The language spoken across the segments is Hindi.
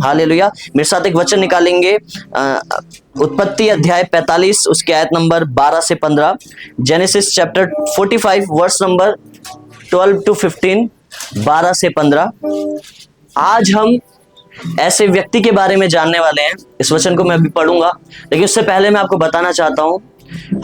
हालेलुया। मेरे साथ एक वचन निकालेंगे, उत्पत्ति अध्याय 45 उसके आयत नंबर 12 से 15। Genesis chapter 45 verse number 12 to 15, 12 से 15। आज हम ऐसे व्यक्ति के बारे में जानने वाले हैं। इस वचन को मैं अभी पढ़ूंगा, लेकिन उससे पहले मैं आपको बताना चाहता हूं,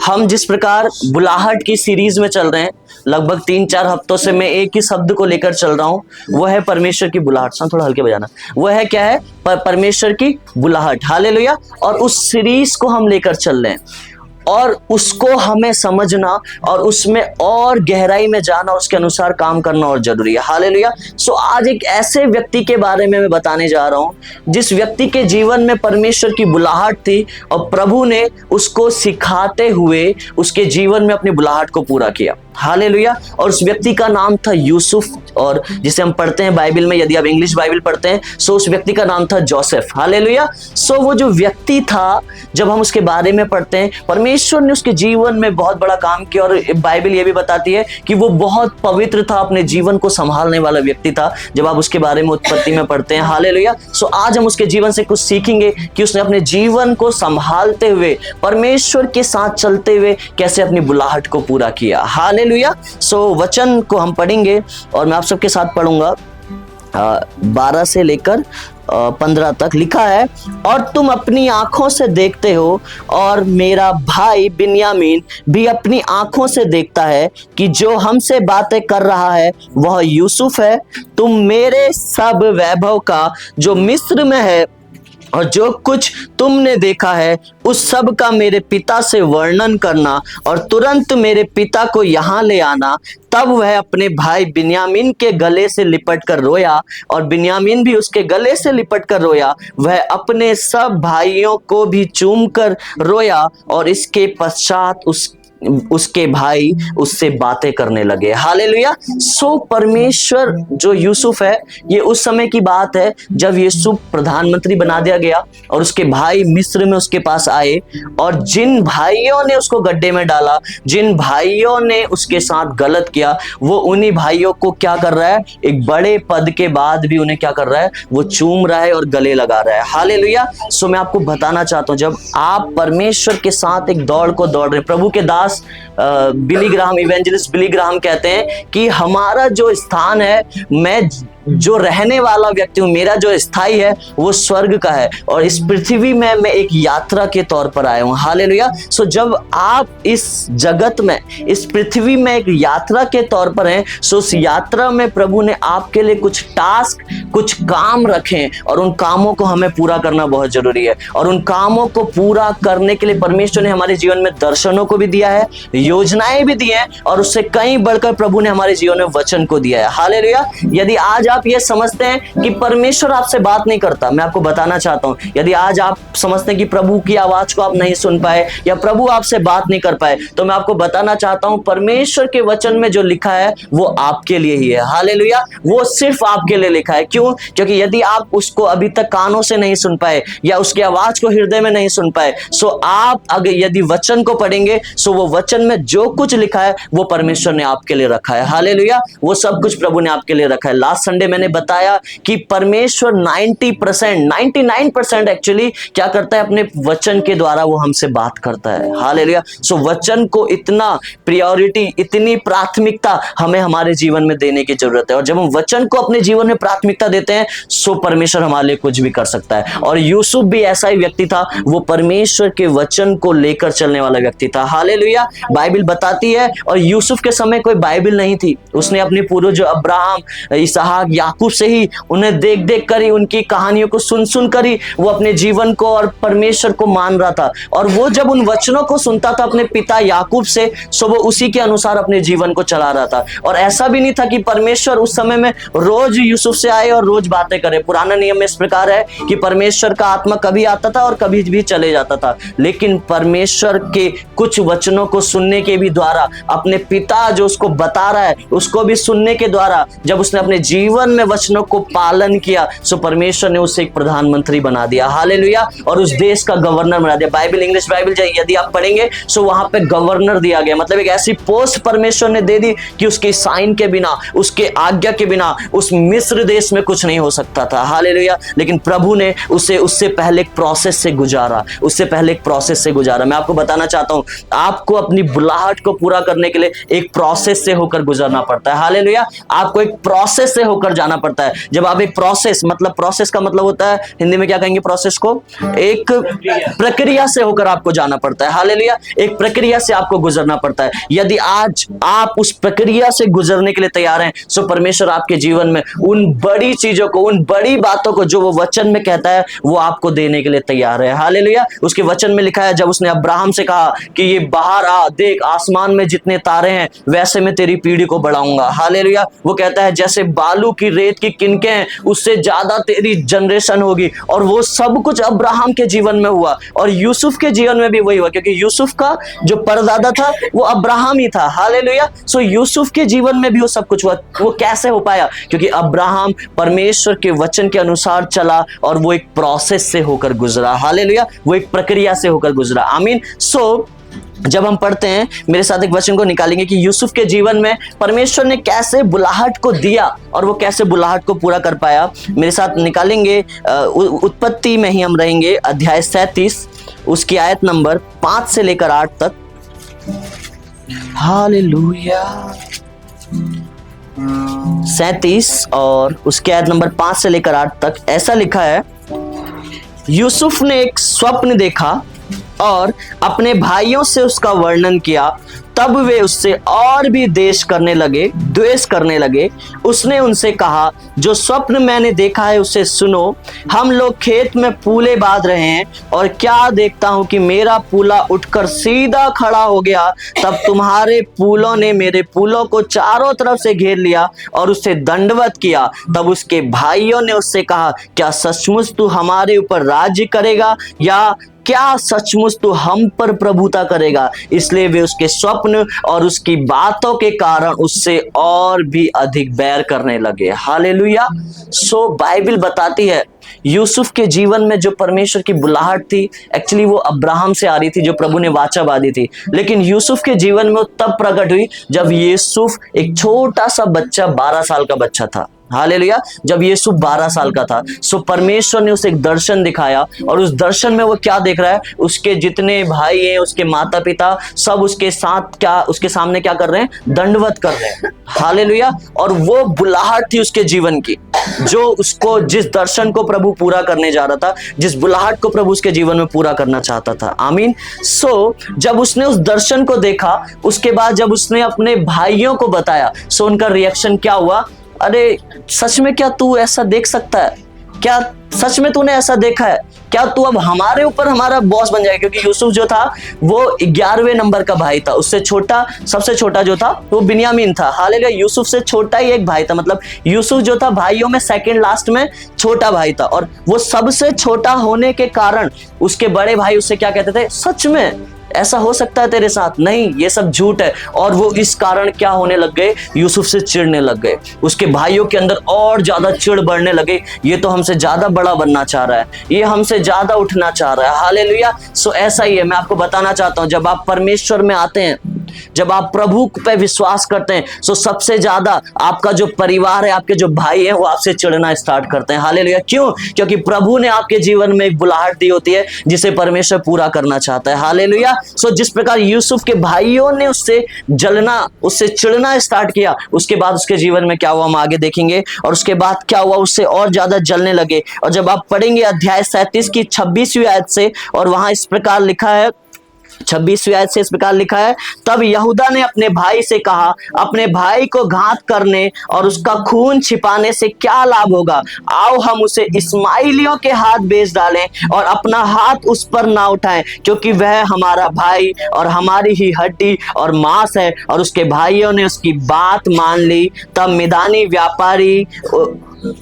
हम जिस प्रकार बुलाहट की सीरीज में चल रहे हैं, लगभग 3-4 हफ्तों से मैं एक ही शब्द को लेकर चल रहा हूं, वह है परमेश्वर की बुलाहट। थोड़ा हल्के बजाना। वह है क्या है? परमेश्वर की बुलाहट। हालेलुया। और उस सीरीज को हम लेकर चल रहे हैं और उसको हमें समझना और उसमें और गहराई में जाना, उसके अनुसार काम करना और जरूरी है। हालेलुया। सो आज एक ऐसे व्यक्ति के बारे में मैं बताने जा रहा हूं जिस व्यक्ति के जीवन में परमेश्वर की बुलाहट थी और प्रभु ने उसको सिखाते हुए उसके जीवन में अपनी बुलाहट को पूरा किया। हालेलुया। और उस व्यक्ति का नाम था यूसुफ, और जिसे हम पढ़ते हैं बाइबल में, यदि आप इंग्लिश बाइबल पढ़ते हैं, सो उस व्यक्ति का नाम था जोसेफ। हालेलुया। सो वो जो व्यक्ति था, जब हम उसके बारे में पढ़ते हैं, परमेश्वर ने उसके जीवन में बहुत बड़ा काम किया और बाइबल ये भी बताती है कि वो बहुत पवित्र था, अपने जीवन को संभालने वाला व्यक्ति था, जब आप उसके बारे में उत्पत्ति में पढ़ते हैं। हालेलुया। सो आज हम उसके जीवन से कुछ सीखेंगे कि उसने अपने जीवन को संभालते हुए, परमेश्वर के साथ चलते हुए कैसे अपनी बुलाहट को पूरा किया। हालेलुया। सो वचन को हम पढ़ेंगे और मैं आप सबके साथ पढ़ूंगा। 12 से लेकर 15 तक लिखा है, और तुम अपनी आंखों से देखते हो और मेरा भाई बिन्यामीन भी अपनी आंखों से देखता है कि जो हमसे बातें कर रहा है वह यूसुफ है। तुम मेरे सब वैभव का जो मिस्र में है और जो कुछ तुमने देखा है उस सब का मेरे पिता से वर्णन करना और तुरंत मेरे पिता को यहाँ ले आना। तब वह अपने भाई बिन्यामीन के गले से लिपट कर रोया और बिन्यामीन भी उसके गले से लिपट कर रोया। वह अपने सब भाइयों को भी चूम कर रोया और इसके पश्चात उसके भाई उससे बातें करने लगे। हालेलुया। सो परमेश्वर जो यूसुफ है, ये उस समय की बात है जब यूसुफ प्रधानमंत्री बना दिया गया और उसके भाई मिस्र में उसके पास आए, और जिन भाइयों ने उसको गड्ढे में डाला, जिन भाइयों ने उसके साथ गलत किया, वो उन्हीं भाइयों को क्या कर रहा है? एक बड़े पद के बाद भी उन्हें क्या कर रहा है? वो चूम रहा है और गले लगा रहा है। हालेलुया। सो मैं आपको बताना चाहता हूं, जब आप परमेश्वर के साथ एक दौड़ को दौड़ रहे हैं, प्रभु के दास Billy Graham, evangelist Billy Graham कहते हैं कि हमारा जो स्थान है, मैं जो रहने वाला व्यक्ति हूं, मेरा जो स्थाई है वो स्वर्ग का है और इस पृथ्वी में मैं एक यात्रा के तौर पर आया हूं। हालेलुया। सो जब आप इस जगत में, इस पृथ्वी में एक यात्रा के तौर पर हैं, सो उस यात्रा में प्रभु ने आपके लिए कुछ टास्क, कुछ काम रखे और उन कामों को हमें पूरा करना बहुत जरूरी है। और उन कामों को पूरा करने के लिए परमेश्वर ने हमारे जीवन में दर्शनों को भी दिया है, योजनाएं भी दी हैं, और उससे कहीं बढ़कर प्रभु ने हमारे जीवन में वचन को दिया है। हालेलुया। यदि आज आप ये समझते हैं कि परमेश्वर आपसे बात नहीं करता, मैं आपको बताना चाहता हूं, यदि आज आप समझते हैं कि प्रभु की आवाज को आप नहीं सुन पाए या प्रभु आपसे बात नहीं कर पाए, तो मैं आपको बताना चाहता हूं, परमेश्वर के वचन में जो लिखा है वो आपके लिए ही है। हालेलुया। वो सिर्फ आपके लिए लिखा है। क्यों? क्योंकि यदि आप उसको अभी तक कानों से नहीं सुन पाए या उसकी आवाज को हृदय में नहीं सुन पाए, सो आप अगर यदि वचन को पढ़ेंगे, सो वो वचन में जो कुछ लिखा है वो परमेश्वर ने आपके लिए रखा है। हालेलुया। वो सब कुछ प्रभु ने आपके लिए रखा है। लास्ट संडे मैंने बताया कि परमेश्वर 90%, 99% एक्चुअली क्या करता है? अपने वचन के द्वारा वो हमसे बात करता है। हालेलुया। सो वचन को इतना प्रायोरिटी, इतनी प्राथमिकता हमें हमारे जीवन में देने की जरूरत है, और जब हम वचन को अपने जीवन में प्राथमिकता देते हैं, सो परमेश्वर हमारे लिए कुछ भी कर सकता है। और यूसुफ भी ऐसा ही व्यक्ति था, वो परमेश्वर के वचन को लेकर चलने वाला व्यक्ति था। हालेलुया। बाइबल बताती है, और यूसुफ के समय कोई बाइबल नहीं थी, उसने अपने पूर्वज अब्राहम, इसहाक, याकूब से ही उन्हें देख देख कर ही, उनकी कहानियों को सुन सुन कर ही वो अपने जीवन को और परमेश्वर को मान रहा था। और वो जब उन वचनों को सुनता था अपने पिता याकूब से, सो वो उसी के अनुसार अपने जीवन को चला रहा था। और ऐसा भी नहीं था कि परमेश्वर उस समय में रोज यूसुफ से आए और रोज बातें करे। पुराना नियम में इस प्रकार है कि परमेश्वर का आत्मा कभी आता था और कभी भी चले जाता था, लेकिन परमेश्वर के कुछ वचनों को सुनने के भी द्वारा, अपने पिता जो उसको बता रहा है उसको भी सुनने के द्वारा, जब उसने अपने जीवन जीवन में वचनों को पालन किया, सो परमेश्वर ने उसे एक प्रधानमंत्री बना दिया, हालेलुया, और उस देश का गवर्नर बना दिया। बाइबल, इंग्लिश बाइबल यदि आप पढ़ेंगे सो वहां पे गवर्नर दिया गया, मतलब एक ऐसी पोस्ट परमेश्वर ने दे दी कि उसके साइन के बिना, उसके आज्ञा के बिना उस मिस्र देश में कुछ नहीं हो सकता था, हालेलुया। लेकिन प्रभु ने उसे उससे पहले एक प्रोसेस से गुजारा, मैं आपको बताना चाहता हूं, आपको अपनी बुलाहट को पूरा करने के लिए एक प्रोसेस से होकर गुजरना पड़ता है, हालेलुया। आपको एक प्रोसेस से होकर जाना पड़ता है। जब आप एक प्रोसेस का मतलब होता है, हिंदी में क्या कहेंगे प्रोसेस को? एक प्रक्रिया से होकर आपको जाना पड़ता है, हालेलुया। एक प्रक्रिया से आपको गुजरना पड़ता है। यदि आज आप उस प्रक्रिया से गुजरने के लिए तैयार हैं, सो परमेश्वर आपके जीवन में उन बड़ी चीजों को, उन बड़ी बातों को जो वो वचन में कहता है, वो आपको देने के लिए तैयार है, हालेलुया। उसके वचन में लिखा है, जब उसने अब्राहम से कहा कि ये बाहर आ, देख आसमान में जितने तारे हैं वैसे मैं तेरी पीढ़ी को बढ़ाऊंगा, हालेलुया। वो कहता है जैसे बालू की रेत की किनके हैं उससे ज्यादा तेरी जनरेशन होगी। और वो सब कुछ अब्राहम के जीवन में हुआ, और यूसुफ के जीवन में भी वही हुआ, क्योंकि यूसुफ का जो परदादा था वो अब्राहम ही था, हालेलुया। सो यूसुफ के जीवन में भी वो सब कुछ हुआ। वो कैसे हो पाया? क्योंकि अब्राहम परमेश्वर के वचन के अनुसार चला, और वो एक प्रोसेस से होकर गुजरा, हालेलुया। वो एक प्रक्रिया से होकर गुजरा, आमीन। सो जब हम पढ़ते हैं, मेरे साथ एक वचन को निकालेंगे कि यूसुफ के जीवन में परमेश्वर ने कैसे बुलाहट को दिया और वो कैसे बुलाहट को पूरा कर पाया। मेरे साथ निकालेंगे, उत्पत्ति में ही हम रहेंगे, अध्याय 37, उसकी आयत नंबर 5 से लेकर 8 तक। हालेलुया। 37 और उसकी आयत नंबर 5 से लेकर 8 तक ऐसा लिखा है, यूसुफ ने एक स्वप्न देखा और अपने भाइयों से उसका वर्णन किया। तब वे उससे और भी द्वेष करने लगे। उसने उनसे कहा, जो स्वप्न मैंने देखा है उसे सुनो। हम लोग खेत में पूले बांध रहे हैं, और क्या देखता हूं कि मेरा पूला उठकर सीधा खड़ा हो गया। तब तुम्हारे पूलों ने मेरे पूलों को चारों तरफ से घेर लिया और उसे दंडवत किया। तब उसके भाइयों ने उससे कहा, क्या सचमुच तू हमारे ऊपर राज्य करेगा, या क्या सचमुच तू हम पर प्रभुता करेगा? इसलिए वे उसके स्वप्न और उसकी बातों के कारण उससे और भी अधिक बैर करने लगे, हालेलुया। सो बाइबल बताती है यूसुफ के जीवन में जो परमेश्वर की बुलाहट थी, एक्चुअली वो अब्राहम से आ रही थी, जो प्रभु ने वाचा बांधी थी। लेकिन यूसुफ के जीवन में वो तब प्रकट हुई जब यूसुफ एक छोटा सा बच्चा, 12 साल का बच्चा था, हालेलुया। जब यूसुफ 12 साल का था, सो परमेश्वर ने उसे एक दर्शन दिखाया, और उस दर्शन में वो क्या देख रहा है? उसके जितने भाई हैं, उसके माता पिता सब उसके सामने क्या कर रहे हैं? दंडवत कर रहे हैं, हालेलुया। और वो बुलाहट थी उसके जीवन की, जो उसको, जिस दर्शन को प्रभु पूरा करने जा रहा था, जिस बुलाहट को प्रभु उसके जीवन में पूरा करना चाहता था, आमीन। सो जब उसने उस दर्शन को देखा, उसके बाद जब उसने अपने भाइयों को बताया, सो उनका रिएक्शन क्या हुआ? अरे सच में क्या तू ऐसा देख सकता है? क्या सच में तूने ऐसा देखा है? क्या तू अब हमारे ऊपर हमारा बॉस बन जाएगा? क्योंकि यूसुफ जो था वो 11वें नंबर का भाई था। उससे छोटा, सबसे छोटा जो था वो बिन्यामीन था, हालेलुया। यूसुफ से छोटा ही एक भाई था, मतलब यूसुफ जो था भाइयों में सेकंड लास्ट में छोटा भाई था। और वो सबसे छोटा होने के कारण उसके बड़े भाई उससे क्या कहते थे? सच में ऐसा हो सकता है तेरे साथ? नहीं, ये सब झूठ है। और वो इस कारण क्या होने लग गए? यूसुफ से चिढ़ने लग गए। उसके भाइयों के अंदर और ज्यादा चिढ़ बढ़ने लगे। ये तो हमसे ज्यादा बड़ा बनना चाह रहा है, ये हमसे ज्यादा उठना चाह रहा है, हालेलुया। सो ऐसा ही है, मैं आपको बताना चाहता हूं, जब आप परमेश्वर में आते हैं, जब आप प्रभु पे विश्वास करते हैं, सो सबसे ज्यादा आपका जो परिवार है, आपके जो भाई हैं, वो आपसे चिढ़ना स्टार्ट करते हैं, हालेलुया। क्यों? क्योंकि प्रभु ने आपके जीवन में एक बुलाहट दी होती है जिसे परमेश्वर पूरा करना चाहता है, हालेलुया। सो जिस प्रकार यूसुफ के भाइयों ने उससे जलना, उससे चिढ़ना स्टार्ट किया, उसके बाद उसके जीवन में क्या हुआ हम आगे देखेंगे। और उसके बाद क्या हुआ? उससे और ज्यादा जलने लगे। और जब आप पढ़ेंगे अध्याय 37 की 26वीं आयत से, और वहां इस प्रकार लिखा है, 26वीं आयत से इस प्रकार लिखा है, तब यहूदा ने अपने भाई से कहा, अपने भाई को घात करने और उसका खून छिपाने से क्या लाभ होगा? आओ हम उसे इस्माइलियों के हाथ बेच डालें और अपना हाथ उस पर ना उठाएं, क्योंकि वह हमारा भाई और हमारी ही हड्डी और मांस है। और उसके भाइयों ने उसकी बात मान ली। तब मिदानी व्यापारी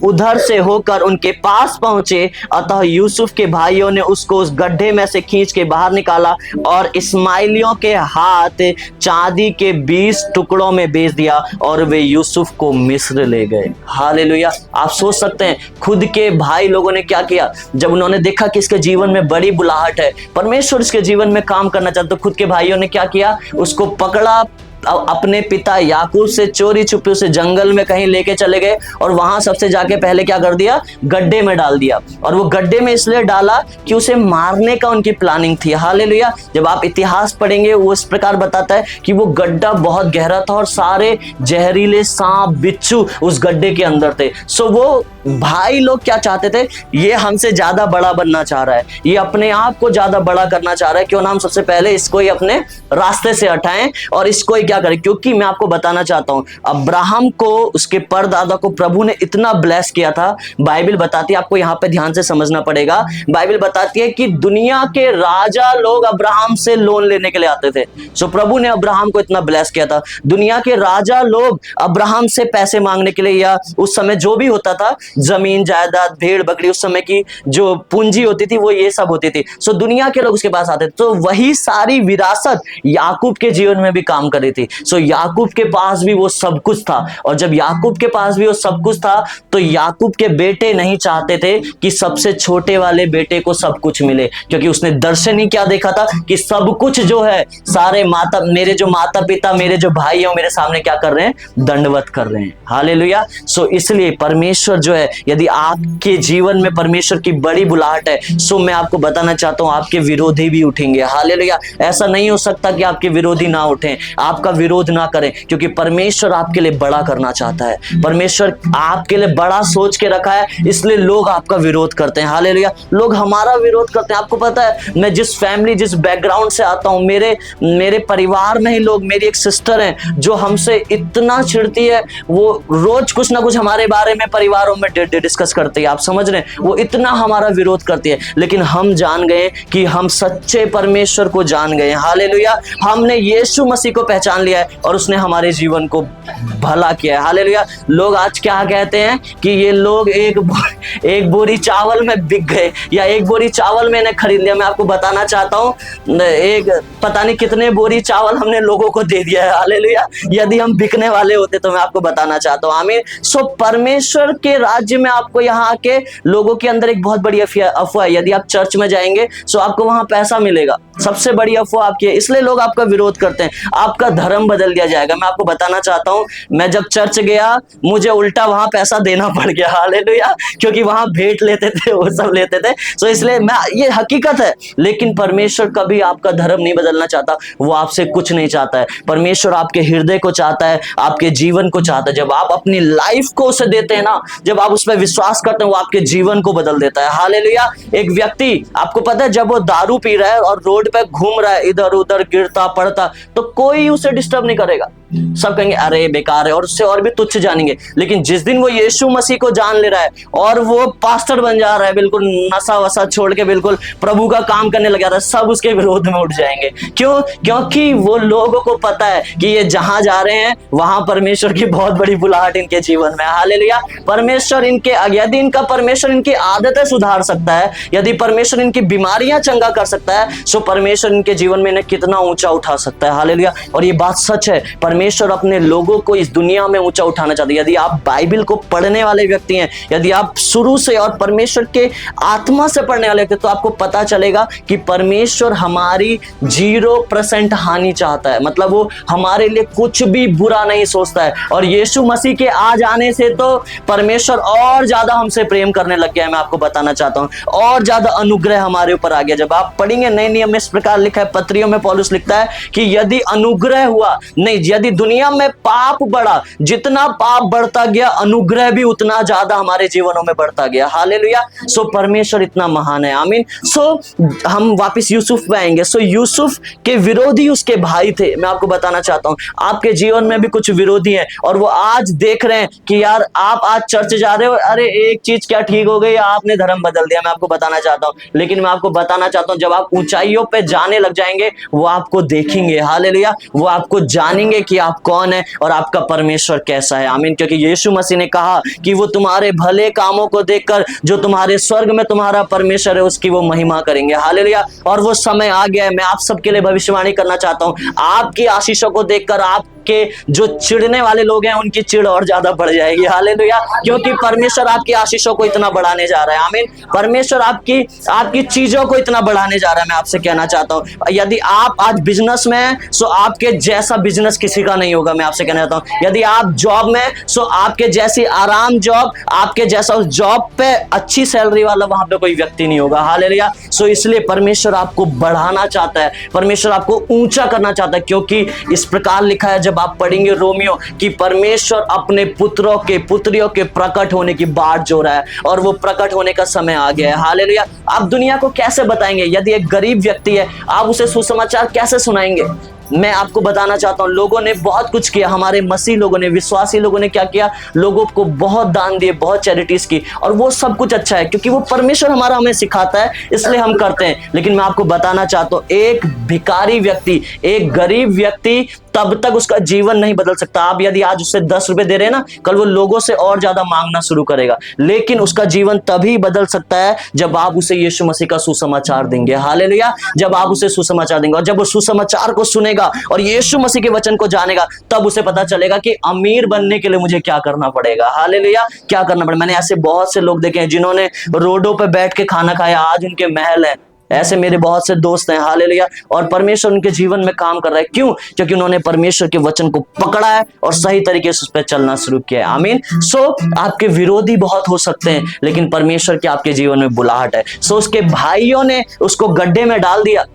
उधर से होकर उनके पास पहुंचे। अतः यूसुफ के भाइयों ने उसको उस गड्ढे में से खींच के बाहर निकाला और इस्माइलियों के हाथ चांदी के 20 टुकड़ों में बेच दिया और वे यूसुफ को मिस्र ले गए। हालेलुया। आप सोच सकते हैं खुद के भाई लोगों ने क्या किया। जब उन्होंने देखा कि इसके जीवन में बड़ी बुलाहट है, परमेश्वर इसके जीवन में काम करना चाहता, तो खुद के भाइयों ने क्या किया, उसको पकड़ा, अपने पिता याकूब से चोरी छुपे उसे जंगल में कहीं लेके चले गए और वहां सबसे जाके पहले क्या कर दिया, गड्ढे में डाल दिया। और वो गड्ढे में इसलिए डाला कि उसे मारने का उनकी प्लानिंग थी। हालेलुया। जब आप इतिहास पढ़ेंगे वो इस प्रकार बताता है कि वो गड्ढा बहुत गहरा था और सारे जहरीले सांप बिच्छू उस गड्ढे के अंदर थे। सो वो भाई लोग क्या चाहते थे, ये हमसे ज्यादा बड़ा बनना चाह रहा है, ये अपने आप को ज्यादा बड़ा करना चाह रहा है, क्यों ना हम सबसे पहले इसको ही अपने रास्ते से हटाएं और इसको ही क्या करें। क्योंकि मैं आपको बताना चाहता हूं, अब्राहम को, उसके परदादा को प्रभु ने इतना ब्लेस किया था। बाइबल बताती है, आपको यहां पे ध्यान से समझना पड़ेगा, बाइबल बताती है कि दुनिया के राजा लोग अब्राहम से लोन लेने के लिए आते थे। सो प्रभु ने अब्राहम को इतना ब्लेस किया था, दुनिया के राजा लोग अब्राहम से पैसे मांगने के लिए, या उस समय जो भी होता था, जमीन जायदाद भेड़ बकरी, उस समय की जो पूंजी होती थी वो ये सब होती थी। सो दुनिया के लोग उसके पास आते थे। तो वही सारी विरासत याकूब के जीवन में भी काम कर रही थी। सो याकूब के पास भी वो सब कुछ था, और जब याकूब के पास भी वो सब कुछ था तो याकूब के बेटे नहीं चाहते थे कि सबसे छोटे वाले बेटे को सब कुछ मिले, क्योंकि उसने दर्शन ही क्या देखा था कि सब कुछ जो है, सारे मेरे जो माता पिता, मेरे जो भाई हैं, मेरे सामने क्या कर रहे हैं, दंडवत कर रहे हैं। हालेलुया। सो इसलिए परमेश्वर जो है, यदि आपके जीवन में परमेश्वर की बड़ी बुलाहट है, सो मैं आपको बताना चाहता हूं आपके विरोधी भी उठेंगे। हालेलुया। ऐसा नहीं हो सकता कि आपके विरोधी ना उठें, आपका विरोध ना करें, क्योंकि परमेश्वर आपके लिए बड़ा करना चाहता है। परमेश्वर आपके लिए बड़ा सोच के रखा है, इसलिए लोग आपका विरोध करते हैं। हालेलुया। लोग हमारा विरोध करते हैं। आपको पता है, मैं जिस फैमिली, जिस बैकग्राउंड से आता हूं, मेरे परिवार में ही लोग, मेरी एक सिस्टर है जो हमसे इतना चिढ़ती है, वो रोज कुछ ना कुछ हमारे बारे में परिवारों में डिस्कस करती है। आप समझ रहे हैं, वो इतना हमारा विरोध करती है, लेकिन हम जान गए कि हम सच्चे परमेश्वर को जान गए। हालेलुया। हमने यीशु मसीह को पहचान लिया है और उसने हमारे जीवन को भला किया है। हालेलुया। लोग आज क्या कहते हैं कि ये लोग एक बोरी चावल में बिक गए, या एक बोरी चावल मैंने खरीद लिया। मैं आपको बताना चाहता हूँ, एक पता नहीं कितने बोरी चावल हमने लोगों को दे दिया है। हालेलुया। यदि हम बिकने वाले होते तो मैं आपको बताना चाहता हूँ। आमीन। सो परमेश्वर के राज्य में आपको यहाँ आके लोगों के अंदर एक बहुत बड़ी अफवाह है, यदि आप चर्च में जाएंगे सो आपको वहां पैसा मिलेगा, सबसे बड़ी अफवाह आपकी है, इसलिए लोग आपका विरोध करते हैं। आपका धर्म बदल दिया जाएगा। मैं आपको बताना चाहता हूं, मैं जब चर्च गया मुझे उल्टा वहां पैसा देना पड़ गया। हालेलुया। क्योंकि वहां भेंट लेते थे, वो सब लेते थे। सो इसलिए ये हकीकत है। लेकिन परमेश्वर कभी आपका धर्म नहीं बदलना चाहता, वो आपसे कुछ नहीं चाहता है। परमेश्वर आपके हृदय को चाहता है, आपके जीवन को चाहता है। जब आप अपनी लाइफ को उसे देते हैं ना, जब आप उस पर विश्वास करते हैं, वो आपके जीवन को बदल देता है। हालेलुया। एक व्यक्ति, आपको पता है, जब वो दारू पी रहा है और रोड पे घूम रहा है, इधर उधर गिरता पड़ता, तो कोई उसे डिस्टर्ब नहीं करेगा। सब कहेंगे अरे बेकार है, और उससे और भी तुच्छ जानेंगे। लेकिन जिस दिन वो यीशु मसीह को जान ले रहा है और वो पास्टर बन जा रहा है, बिल्कुल नशा वसा छोड़ के बिल्कुल प्रभु का काम करने लग जाता है, सब उसके विरोध में उठ जाएंगे। क्यों? क्योंकि वो लोगों को पता है कि ये जहां जा रहे हैं वहां परमेश्वर की बहुत बड़ी बुलाहट इनके जीवन में। हालेलुया। परमेश्वर यदि इनका परमेश्वर इनकी आदतें सुधार सकता है, यदि परमेश्वर इनकी बीमारियां चंगा कर सकता है, सो परमेश्वर इनके जीवन में इन्हें कितना ऊंचा उठा सकता है। हालेलुया। और ये बात सच है, परमेश्वर अपने लोगों को इस दुनिया में ऊंचा उठाना चाहते हैं। यदि आप बाइबल को पढ़ने वाले व्यक्ति हैं, यदि आप शुरू से और परमेश्वर के आत्मा से पढ़ने वाले व्यक्ति, तो आपको पता चलेगा कि परमेश्वर हमारी 0% हानि चाहता है। मतलब वो हमारे लिए कुछ भी बुरा नहीं सोचता है। और यीशु मसीह के आ जाने से तो परमेश्वर और ज्यादा हमसे प्रेम करने लग गया है। मैं आपको बताना चाहता हूं, और ज्यादा अनुग्रह हमारे ऊपर आ गया। जब आप पढ़ेंगे नए नियम में इस प्रकार लिखा है, पत्रियों में पौलुस लिखता है कि यदि अनुग्रह हुआ, नहीं, यदि दुनिया में पाप बढ़ा, जितना पाप बढ़ता गया, अनुग्रह भी उतना ज्यादा हमारे जीवनों में बढ़ता गया। हालेलुया। सो परमेश्वर इतना महान है। आमीन। सो हम वापस यूसुफ पे आएंगे। सो यूसुफ के विरोधी उसके भाई थे। मैं आपको बताना चाहता हूं, आपके जीवन में भी कुछ विरोधी हैं, और वो आज देख रहे हैं कि यार आप आज चर्च जा रहे हो, अरे एक चीज क्या ठीक हो गई, आपने धर्म बदल दिया। मैं आपको बताना चाहता हूं, लेकिन मैं आपको बताना चाहता हूं, जब आप ऊंचाइयों पे जाने लग जाएंगे, वो आपको देखेंगे। हालेलुया। वो आपको जानेंगे कि आप कौन है और आपका परमेश्वर कैसा है। आमीन। क्योंकि यीशु मसीह ने कहा कि वो तुम्हारे भले कामों को देखकर जो तुम्हारे स्वर्ग में तुम्हारा परमेश्वर है उसकी वो महिमा करेंगे। हालेलुया। और वो समय आ गया है। मैं आप सबके लिए भविष्यवाणी करना चाहता हूं, आपकी आशीषों को देखकर आपके जो चिढ़ने वाले लोग हैं उनकी चिढ़ और ज्यादा बढ़ जाएगी। हालेलुया। क्योंकि परमेश्वर आपकी आशीषों को इतना बढ़ाने जा रहा है। आमीन। परमेश्वर आपकी चीजों को इतना बढ़ाने जा रहा है। मैं आपसे कहना चाहता हूं, यदि आप आज बिजनेस में हैं सो आपके जैसा बिजनेस किसी का नहीं होगा। मैं आपसे कहना चाहता हूं, यदि आप जॉब में सो आपके जैसी आराम जॉब, आपके जैसा उस जॉब पे अच्छी सैलरी वाला वहां पे कोई व्यक्ति नहीं होगा। हालेलुया। सो इसलिए परमेश्वर आपको बढ़ाना चाहता है, परमेश्वर आपको ऊंचा करना चाहता है। क्योंकि इस प्रकार लिखा है, जब आप पढ़ेंगे रोमियो, कि परमेश्वर अपने पुत्रों के पुत्रियों के प्रकट होने की बाट जो रहा है और वो प्रकट होने का समय आ गया है। हालेलुया। आप दुनिया को कैसे बताएंगे? यदि एक गरीब व्यक्ति है, आप उसे सुसमाचार कैसे सुनाएंगे? मैं आपको बताना चाहता हूं, लोगों ने बहुत कुछ किया, हमारे मसीह लोगों ने, विश्वासी लोगों ने क्या किया? लोगों को बहुत दान दिए, बहुत चैरिटीज की, और वो सब कुछ अच्छा है क्योंकि वो परमेश्वर हमारा हमें सिखाता है, इसलिए हम करते हैं। लेकिन मैं आपको बताना चाहता हूं, एक भिखारी व्यक्ति, एक गरीब व्यक्ति तब तक उसका जीवन नहीं बदल सकता। आप यदि आज उससे 10 रुपए दे रहे हैं ना, कल वो लोगों से और ज्यादा मांगना शुरू करेगा। लेकिन उसका जीवन तभी बदल सकता है जब आप उसे यीशु मसीह का सुसमाचार देंगे। हालेलुया। जब आप उसे सुसमाचार देंगे और जब वो सुसमाचार को सुनेगा और यीशु मसीह के वचन को जानेगा, तब उसे पता चलेगा कि अमीर बनने के लिए मुझे क्या करना पड़ेगा। हालेलुया। क्या करना पड़ेगा? मैंने ऐसे बहुत से लोग देखे हैं जिन्होंने रोडों पे बैठ के खाना खाया, आज उनके महल है। ऐसे मेरे बहुत से दोस्त हैं। हालेलुया। और परमेश्वर उनके जीवन में काम कर रहा है। क्यों? क्योंकि उन्होंने परमेश्वर के वचन को पकड़ा है और सही तरीके से उस पर चलना शुरू किया है। आमीन। सो आपके विरोधी बहुत हो सकते हैं, लेकिन परमेश्वर की आपके जीवन में बुलाहट है। सो उसके भाइयों ने उसको गड्ढे में डाल दिया,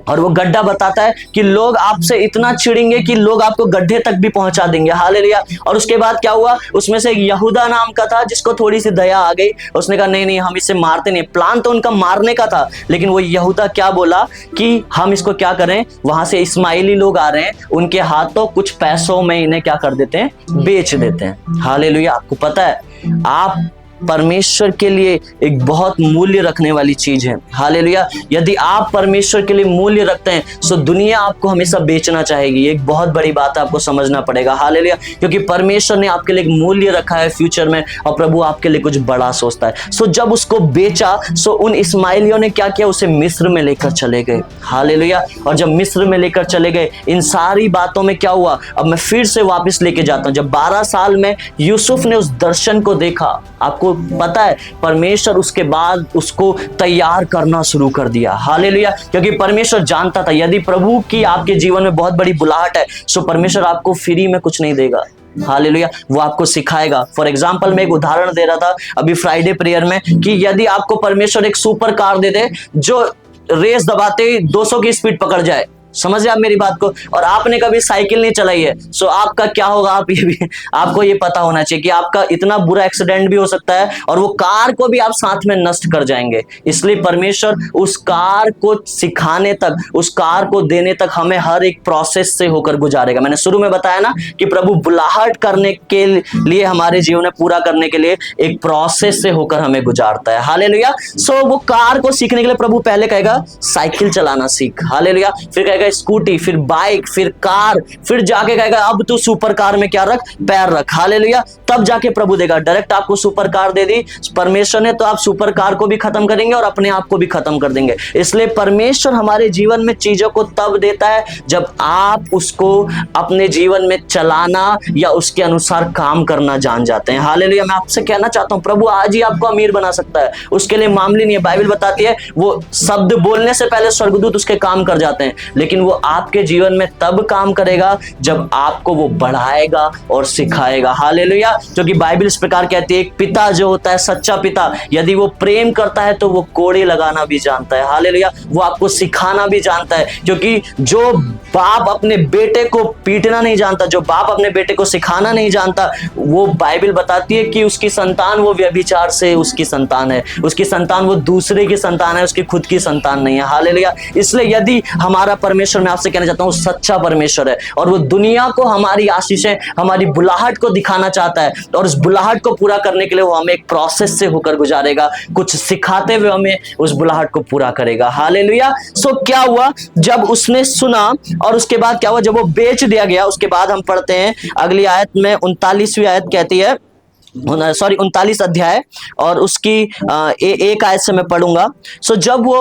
और वो गड्ढा बताता है कि लोग आपसे इतना चिढ़ेंगे कि लोग आपको गड्ढे तक भी पहुंचा देंगे। हालेलुया। और उसके बाद क्या हुआ? उसमें से एक यहूदा नाम का था जिसको थोड़ी सी दया आ गई। उसने कहा नहीं नहीं, हम इसे मारते नहीं। प्लान तो उनका मारने का था, लेकिन वो यहूदा क्या बोला कि हम इसको क्या करें, वहां से इस्माइली लोग आ रहे हैं, उनके हाथों कुछ पैसों में इन्हें क्या कर देते हैं? बेच देते हैं। हालेलुया। आपको पता है, आप परमेश्वर के लिए एक बहुत मूल्य रखने वाली चीज है। हालेलुया। यदि आप परमेश्वर के लिए मूल्य रखते हैं तो दुनिया आपको हमेशा बेचना चाहेगी। एक बहुत बड़ी बात आपको समझना पड़ेगा। हालेलुया। क्योंकि परमेश्वर ने आपके लिए एक मूल्य रखा है फ्यूचर में, और प्रभु आपके लिए कुछ बड़ा सोचता है। सो जब उसको बेचा, सो उन इस्माइलियों ने क्या किया? उसे मिस्र में लेकर चले गए। हालेलुया। और जब मिस्र में लेकर चले गए, इन सारी बातों में क्या हुआ? अब मैं फिर से वापस लेके जाता हूं। जब 12 साल में यूसुफ ने उस दर्शन को देखा, आपको पता है परमेश्वर उसके बाद उसको तैयार करना शुरू कर दिया। हालेलुया। क्योंकि परमेश्वर जानता था यदि प्रभु की आपके जीवन में बहुत बड़ी बुलाहट है, सो परमेश्वर आपको फ्री में कुछ नहीं देगा। हालेलुया। वो आपको सिखाएगा। फॉर एग्जाम्पल, मैं एक उदाहरण दे रहा था अभी फ्राइडे प्रेयर में, कि यदि आपको परमेश्वर एक सुपर कार दे दे जो रेस दबाते ही 200 की स्पीड पकड़ जाए, समझ आप मेरी बात को, और आपने कभी साइकिल नहीं चलाई है, सो आपका क्या होगा? आप ये भी आपको ये पता होना चाहिए कि आपका इतना बुरा एक्सीडेंट भी हो सकता है और वो कार को भी आप साथ में नष्ट कर जाएंगे। इसलिए परमेश्वर उस कार को सिखाने तक, उस कार को देने तक हमें हर एक प्रोसेस से होकर गुजारेगा। मैंने शुरू में बताया ना कि प्रभु बुलाहट करने के लिए, हमारे जीवन में पूरा करने के लिए एक प्रोसेस से होकर हमें गुजारता है। हालेलुया। सो वो कार को सीखने के लिए प्रभु पहले कहेगा साइकिल चलाना सीख। हालेलुया। फिर कहेगा स्कूटी, फिर बाइक, फिर कार, फिर जाके कहेगा अब तू सुपर कार में क्या रख? पैर रख। हालेलुया। तब जाके प्रभु देगा। डायरेक्ट आपको सुपर कार दे दी परमेश्वर ने, तो आप सुपर कार को भी खत्म करेंगे और अपने आप को भी खत्म कर देंगे। इसलिए परमेश्वर हमारे जीवन में चीजों को तब देता है जब आप उसको अपने जीवन में चलाना या उसके अनुसार काम करना जान जाते हैं। हालेलुया। मैं आपसे कहना चाहता हूं, प्रभु आज ही आपको अमीर बना सकता है, उसके लिए मामूली नहीं है। बाइबल बताती है वो शब्द बोलने से पहले स्वर्गदूत उसके काम कर जाते हैं, लेकिन वो आपके जीवन में तब काम करेगा जब आपको वो बढ़ाएगा और सिखाएगा। हालेलुया। क्योंकि बाइबल इस प्रकार कहती है, एक पिता जो होता है, सच्चा पिता, यदि वो प्रेम करता है तो वो कोड़े लगाना भी जानता है। हालेलुया। वो आपको सिखाना भी जानता है, क्योंकि जो बाप अपने बेटे को पीटना नहीं जानता, जो बाप अपने बेटे को सिखाना नहीं जानता, वो बाइबल बताती है कि उसकी संतान वो व्यभिचार से उसकी संतान है, उसकी संतान वो दूसरे की संतान है, उसकी खुद की संतान नहीं है। हालेलुया। इसलिए यदि हमारा परमेश्वर परमेश्वर, मैं आपसे कहना चाहता हूँ, सच्चा परमेश्वर है और वो दुनिया को हमारी आशीषें, हमारी बुलाहट को दिखाना चाहता है और उस बुलाहट को पूरा करने के लिए वो हमें एक प्रोसेस से होकर गुजारेगा, कुछ सिखाते हुए हमें उस बुलाहट को पूरा करेगा। हालेलुया। सो क्या हुआ जब उसने सुना और उसके बाद क्या हुआ, जब वो बेच दिया गया, उसके बाद हम पढ़ते हैं अगली आयत में 39वीं आयत कहती है, 39 अध्याय और उसकी एक आयत से मैं पढ़ूंगा। सो जब वो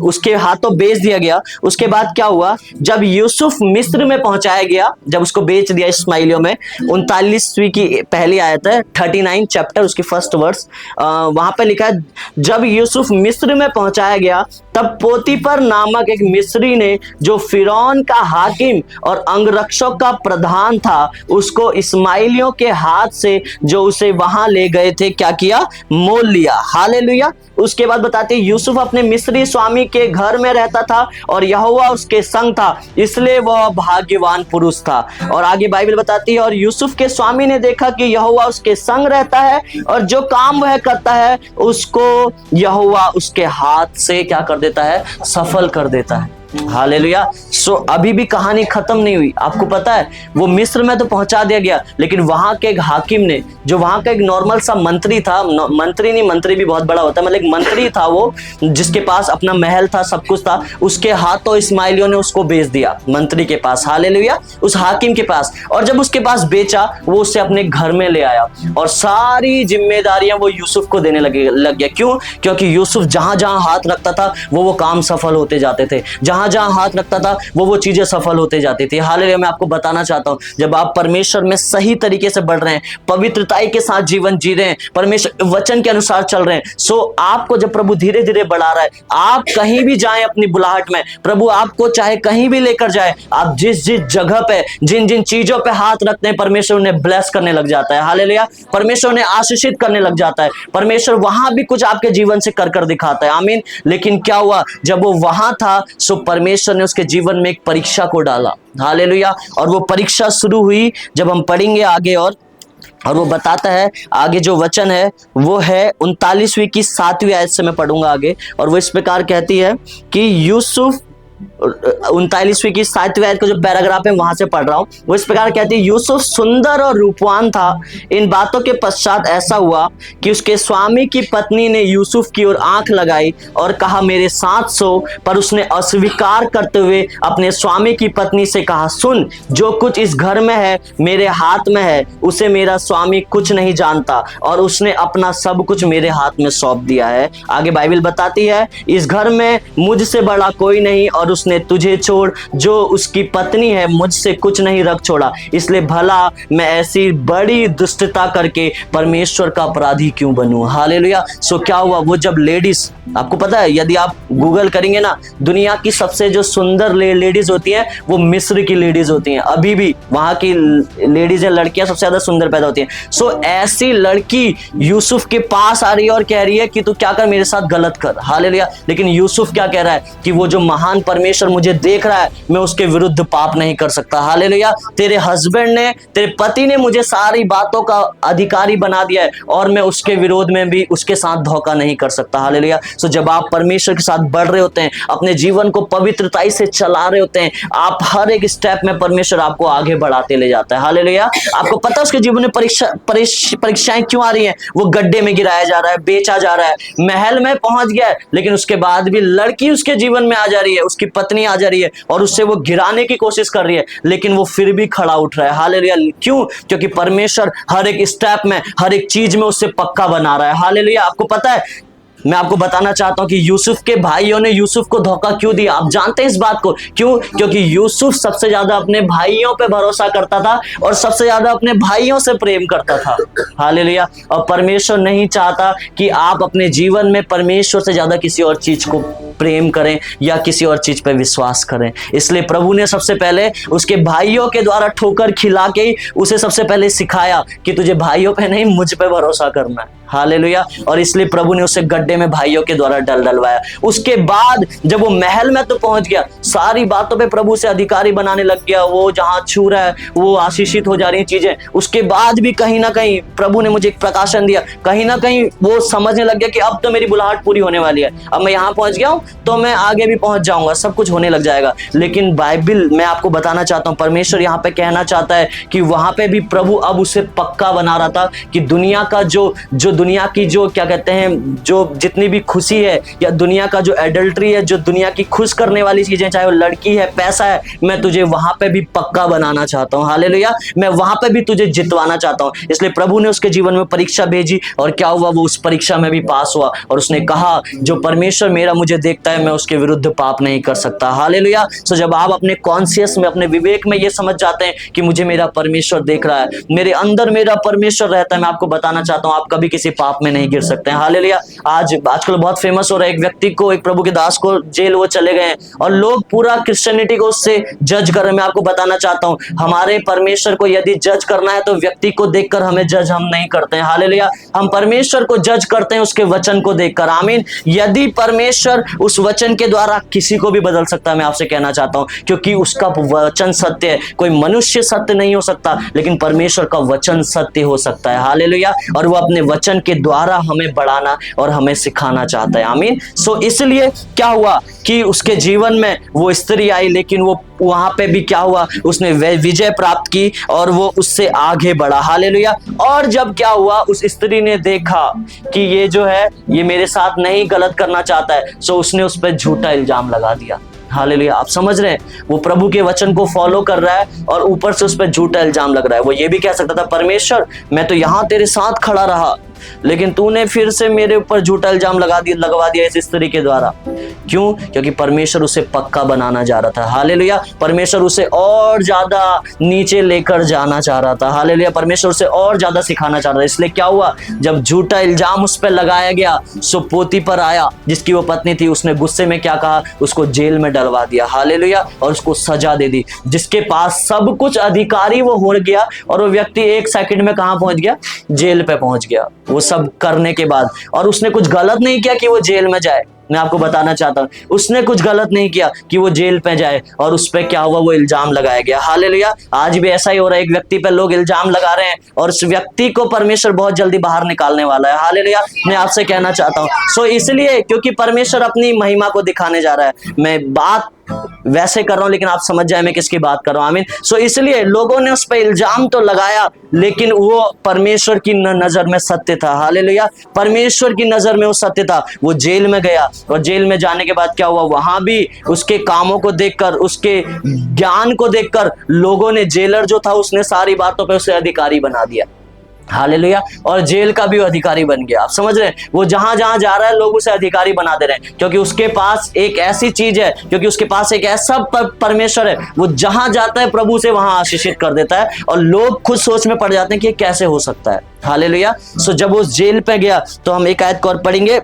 उसके हाथों बेच दिया गया, उसके बाद क्या हुआ, जब यूसुफ मिस्र में पहुंचाया गया, जब उसको बेच दिया इस्माइलियों में, 39वीं की पहली आयत है, 39 चैप्टर उसकी फर्स्ट वर्स, वहां पे लिखा है, जब यूसुफ मिस्र में पहुंचाया गया तब पोतीपर नामक एक मिस्री ने, जो फिरौन का हाकिम और अंगरक्षक का प्रधान था, उसको इस्माइलियों के हाथ से जो उसे वहां ले गए थे क्या किया, मोल लिया। हालेलुया। उसके बाद बताते हैं, यूसुफ अपने मिस्री स्वामी के घर में रहता था और यहोवा उसके संग था, इसलिए वह भाग्यवान पुरुष था। और आगे बाइबल बताती है, और यूसुफ के स्वामी ने देखा कि यहोवा उसके संग रहता है और जो काम वह करता है उसको यहोवा उसके हाथ से क्या कर देता है, सफल कर देता है। हालेलुया। सो अभी भी कहानी खत्म नहीं हुई। आपको पता है, वो मिस्र में तो पहुंचा दिया गया, लेकिन वहां के एक हाकिम ने, जो वहां का एक नॉर्मल सा मंत्री था, मंत्री भी बहुत बड़ा होता है, मतलब एक मंत्री था वो, जिसके पास अपना महल था, सब कुछ था, उसके हाथों इस्माइलियों ने उसको बेच दिया मंत्री के पास। हालेलुया। उस हाकिम के पास। और जब उसके पास बेचा, वो उसे अपने घर में ले आया और सारी जिम्मेदारियां वो यूसुफ को देने लग गया। क्यों? क्योंकि यूसुफ जहां जहां हाथ रखता था वो काम सफल होते जाते थे, जहां जहां हाथ रखता था वो चीजें सफल होते जाती थी। हालेलुया। मैं आपको बताना चाहता हूं, जब आप परमेश्वर में सही तरीके से बढ़ रहे हैं, पवित्रताई के साथ जीवन जी रहे हैं, परमेश्वर वचन के अनुसार चल रहे हैं, सो आपको जब प्रभु धीरे धीरे बढ़ा रहा है, आप कहीं भी जाएं अपनी बुलाहट में, प्रभु आपको चाहे कहीं भी लेकर जाए, आप जिस जिस जगह पे, जिन जिन चीजों पे हाथ रखते हैं, परमेश्वर उन्हें ब्लेस करने लग जाता है। हालेलुया। परमेश्वर उन्हें आशीषित करने लग जाता है। परमेश्वर वहां भी कुछ आपके जीवन से कर दिखाता है। आमीन। लेकिन क्या हुआ, जब वो वहां था, सो परमेश्वर ने उसके जीवन में एक परीक्षा को डाला। हालेलुया। और वो परीक्षा शुरू हुई, जब हम पढ़ेंगे आगे, और वो बताता है, आगे जो वचन है वो है 39वीं की 7वीं आयत से मैं पढ़ूंगा आगे, और वो इस प्रकार कहती है कि यूसुफ, 39वीं की 7वीं आयत का जो पैराग्राफ है वहां से पढ़ रहा हूं, वो इस प्रकार कहती है, यूसुफ सुंदर और रूपवान था। इन बातों के पश्चात ऐसा हुआ कि उसके स्वामी की पत्नी ने यूसुफ की ओर आंख लगाई और कहा, मेरे साथ सो। पर उसने अस्वीकार करते हुए अपने स्वामी की पत्नी से कहा, सुन, जो कुछ इस घर में है मेरे हाथ में है, उसे मेरा स्वामी कुछ नहीं जानता और उसने अपना सब कुछ मेरे हाथ में सौंप दिया है। आगे बाइबल बताती है, इस घर में मुझसे बड़ा कोई नहीं और उसने तुझे छोड़, जो उसकी पत्नी है, मुझसे कुछ नहीं रख छोड़ा, इसलिए भला मैं ऐसी बड़ी दुष्टता करके परमेश्वर का अपराधी क्यों बनूं। हालेलुया। सो क्या हुआ, वो जब लेडीज, आपको पता है, यदि आप गूगल करेंगे ना, दुनिया की सबसे जो सुंदर लेडीज होती हैं वो मिस्र की लेडीज होती हैं। अभी भी वहां की लेडीज है, लड़कियां सबसे ज्यादा सुंदर पैदा होती हैं। सो ऐसी लड़की यूसुफ के पास आ रही है और कह रही है कि तू क्या कर, मेरे साथ गलत कर। हालेलुया। लेकिन यूसुफ क्या कह रहा है कि वो जो महान परमेश्वर मुझे देख रहा है, मैं उसके विरुद्ध पाप नहीं कर सकता। हालेलुया। तेरे हस्बैंड ने, तेरे पति ने मुझे सारी बातों का अधिकारी बना दिया है और मैं उसके विरोध में भी उसके साथ धोखा नहीं कर सकता। हालेलुया। सो जब आप परमेश्वर के साथ बढ़ रहे होते हैं, अपने जीवन को पवित्रताई से चला रहे होते हैं, आप हर एक स्टेप में परमेश्वर आपको आगे बढ़ाते ले जाता है। हालेलुया। आपको पता है उसके जीवन में परीक्षाएं क्यों आ रही हैं? वो गड्ढे में गिराया जा रहा है, बेचा जा रहा है, महल में पहुंच गया है, लेकिन उसके बाद भी लड़की उसके जीवन में आ जा रही है, उसकी पत्नी आ जा रही है और उससे वो गिराने की कोशिश कर रही है, लेकिन वो फिर भी खड़ा उठ रहा है। हालेलुया। क्यों? क्योंकि परमेश्वर हर एक स्टेप में, हर एक चीज में उससे पक्का बना रहा है। हालेलुया। आपको पता है, मैं आपको बताना चाहता हूं कि यूसुफ के भाइयों ने यूसुफ को धोखा क्यों दिया। आप जानते हैं इस बात को? क्यों? क्योंकि यूसुफ सबसे ज्यादा अपने भाइयों पे भरोसा करता था और सबसे ज्यादा अपने भाइयों से प्रेम करता था। हालेलुया। और परमेश्वर नहीं चाहता कि आप अपने जीवन में परमेश्वर से ज्यादा किसी और चीज को प्रेम करें या किसी और चीज पे विश्वास करें। इसलिए प्रभु ने सबसे पहले उसके भाइयों के द्वारा ठोकर खिला के उसे सबसे पहले सिखाया कि तुझे भाइयों पे नहीं, मुझ पे भरोसा करना है। हालेलुया। और इसलिए प्रभु ने उसे गड्ढे में भाइयों के द्वारा डलवाया। उसके बाद जब वो महल में तो पहुंच गया, सारी बातों पे प्रभु से अधिकारी बनाने लग गया, वो जहां छू रहा है वो आशीषित हो जा रही चीजें। उसके बाद भी कहीं ना कहीं प्रभु ने मुझे एक प्रकाशन दिया, कहीं ना कहीं वो समझने लग गया कि अब तो मेरी बुलाहट पूरी होने वाली है, अब मैं यहाँ पहुंच गया हूं तो मैं आगे भी पहुंच जाऊंगा, सब कुछ होने लग जाएगा। लेकिन बाइबल मैं आपको बताना चाहता हूं, परमेश्वर यहाँ पे कहना चाहता है कि वहां पे भी प्रभु अब उसे पक्का बना रहा था कि दुनिया का जो दुनिया की जो क्या कहते हैं, जो जितनी भी खुशी है या दुनिया का जो एडल्ट्री है, जो दुनिया की खुश करने वाली चीजें, चाहे वो लड़की है, पैसा है, मैं तुझे वहां पे भी पक्का बनाना चाहता हूं। हालेलुया। मैं वहां पे भी तुझे जितवाना चाहता हूं। इसलिए प्रभु ने उसके जीवन में परीक्षा भेजी और क्या हुआ, वो उस परीक्षा में भी पास हुआ और उसने कहा जो परमेश्वर मेरा मुझे देखता है मैं उसके विरुद्ध पाप नहीं कर सकता। हालेलुया। सो जब आप अपने कॉन्शियस में, अपने विवेक में ये समझ जाते हैं कि मुझे मेरा परमेश्वर देख रहा है, मेरे अंदर मेरा परमेश्वर रहता है, मैं आपको बताना चाहता हूं आप कभी किसी पाप में नहीं गिर सकते हैं। हालेलुया। आजकल बहुत फेमस हो रहा है, एक व्यक्ति को, एक प्रभु के दास को जेल वो चले गए और लोग पूरा क्रिश्चियनिटी को उससे जज कर रहे हैं। मैं आपको बताना चाहता हूं हमारे परमेश्वर को यदि जज करना है तो व्यक्ति को देखकर हमें जज हम नहीं करते हैं। हालेलुया। हम परमेश्वर को जज करते हैं उसके वचन को देखकर। आमीन। यदि परमेश्वर उस वचन के द्वारा किसी को भी बदल सकता है, मैं आपसे कहना चाहता हूं, क्योंकि उसका वचन सत्य है। कोई मनुष्य सत्य नहीं हो सकता, लेकिन परमेश्वर का वचन सत्य हो सकता है। हालेलुया। और वो अपने वचन के द्वारा हमें बढ़ाना और हमें सिखाना चाहता है। आमीन। सो इसलिए क्या हुआ कि उसके जीवन में वो स्त्री आई, लेकिन वो वहां पे भी क्या हुआ, उसने विजय प्राप्त की और वो उससे आगे बढ़ा। हालेलुया। और जब क्या हुआ, उस स्त्री ने देखा कि ये जो है ये मेरे साथ नहीं गलत करना चाहता है, सो उसने उस पर झूठा इल्जाम लगा दिया। हालेलुया। आप समझ रहे हैं, वो प्रभु के वचन को फॉलो कर रहा है और ऊपर से उस पर झूठा इल्जाम लग रहा है। वो ये भी कह सकता था, परमेश्वर मैं तो यहाँ तेरे साथ खड़ा रहा, लेकिन तूने फिर से मेरे ऊपर झूठा इल्जाम लगवा दिया इस स्त्री के द्वारा। क्यों? क्योंकि परमेश्वर उसे पक्का बनाना चाह रहा था। हालेलुया। परमेश्वर उसे और ज्यादा नीचे लेकर जाना चाह रहा था। हालेलुया। परमेश्वर उसे और ज्यादा सिखाना चाह रहा था। इसलिए क्या हुआ, जब झूठा इल्जाम उस पर लगाया गया, सो पोतीफर आया जिसकी वो पत्नी थी, उसने गुस्से में क्या कहा, उसको जेल में डलवा दिया। हालेलुया। और उसको सजा दे दी। जिसके पास सब कुछ अधिकारी वो हो गया और वो व्यक्ति 1 सेकंड में कहां पहुंच गया, जेल पे पहुंच गया। वो सब करने के बाद, और उसने कुछ गलत नहीं किया कि वो जेल में जाए। मैं आपको बताना चाहता हूं, उसने कुछ गलत नहीं किया कि वो जेल पे जाए और उस पे क्या हुआ, वो इल्जाम लगाया गया। हालेलुया। आज भी ऐसा ही हो रहा है, एक व्यक्ति पे लोग इल्जाम लगा रहे हैं और उस व्यक्ति को परमेश्वर बहुत जल्दी बाहर निकालने वाला है। हालेलुया। मैं आपसे कहना चाहता हूं, सो इसलिए क्योंकि परमेश्वर अपनी महिमा को दिखाने जा रहा है। मैं बात वैसे कर रहा हूं, लेकिन आप समझ जाए मैं किसकी बात कर रहा हूं। आमीन। सो इसलिए लोगों ने उस पर इल्जाम तो लगाया, लेकिन वो परमेश्वर की नजर में सत्य था। हालेलुया। परमेश्वर की नजर में वो सत्य था। वो जेल में गया और जेल में जाने के बाद क्या हुआ, वहां भी उसके कामों को देखकर, उसके ज्ञान को देखकर लोगों ने, जेलर जो था उसने सारी बातों पे उसे अधिकारी बना दिया। हालेलुया। और जेल का भी अधिकारी बन गया। आप समझ रहे हैं, वो जहां जहां जा रहा है लोग उसे अधिकारी बना दे रहे हैं, क्योंकि उसके पास एक ऐसी चीज है, क्योंकि उसके पास एक ऐसा परमेश्वर है, वो जहां जाता है प्रभु से वहां आशीषित कर देता है और लोग खुद सोच में पड़ जाते हैं कि ये कैसे हो सकता है। हालेलुया। सो जब वो जेल पे गया तो हम एक आयत को और पढ़ेंगे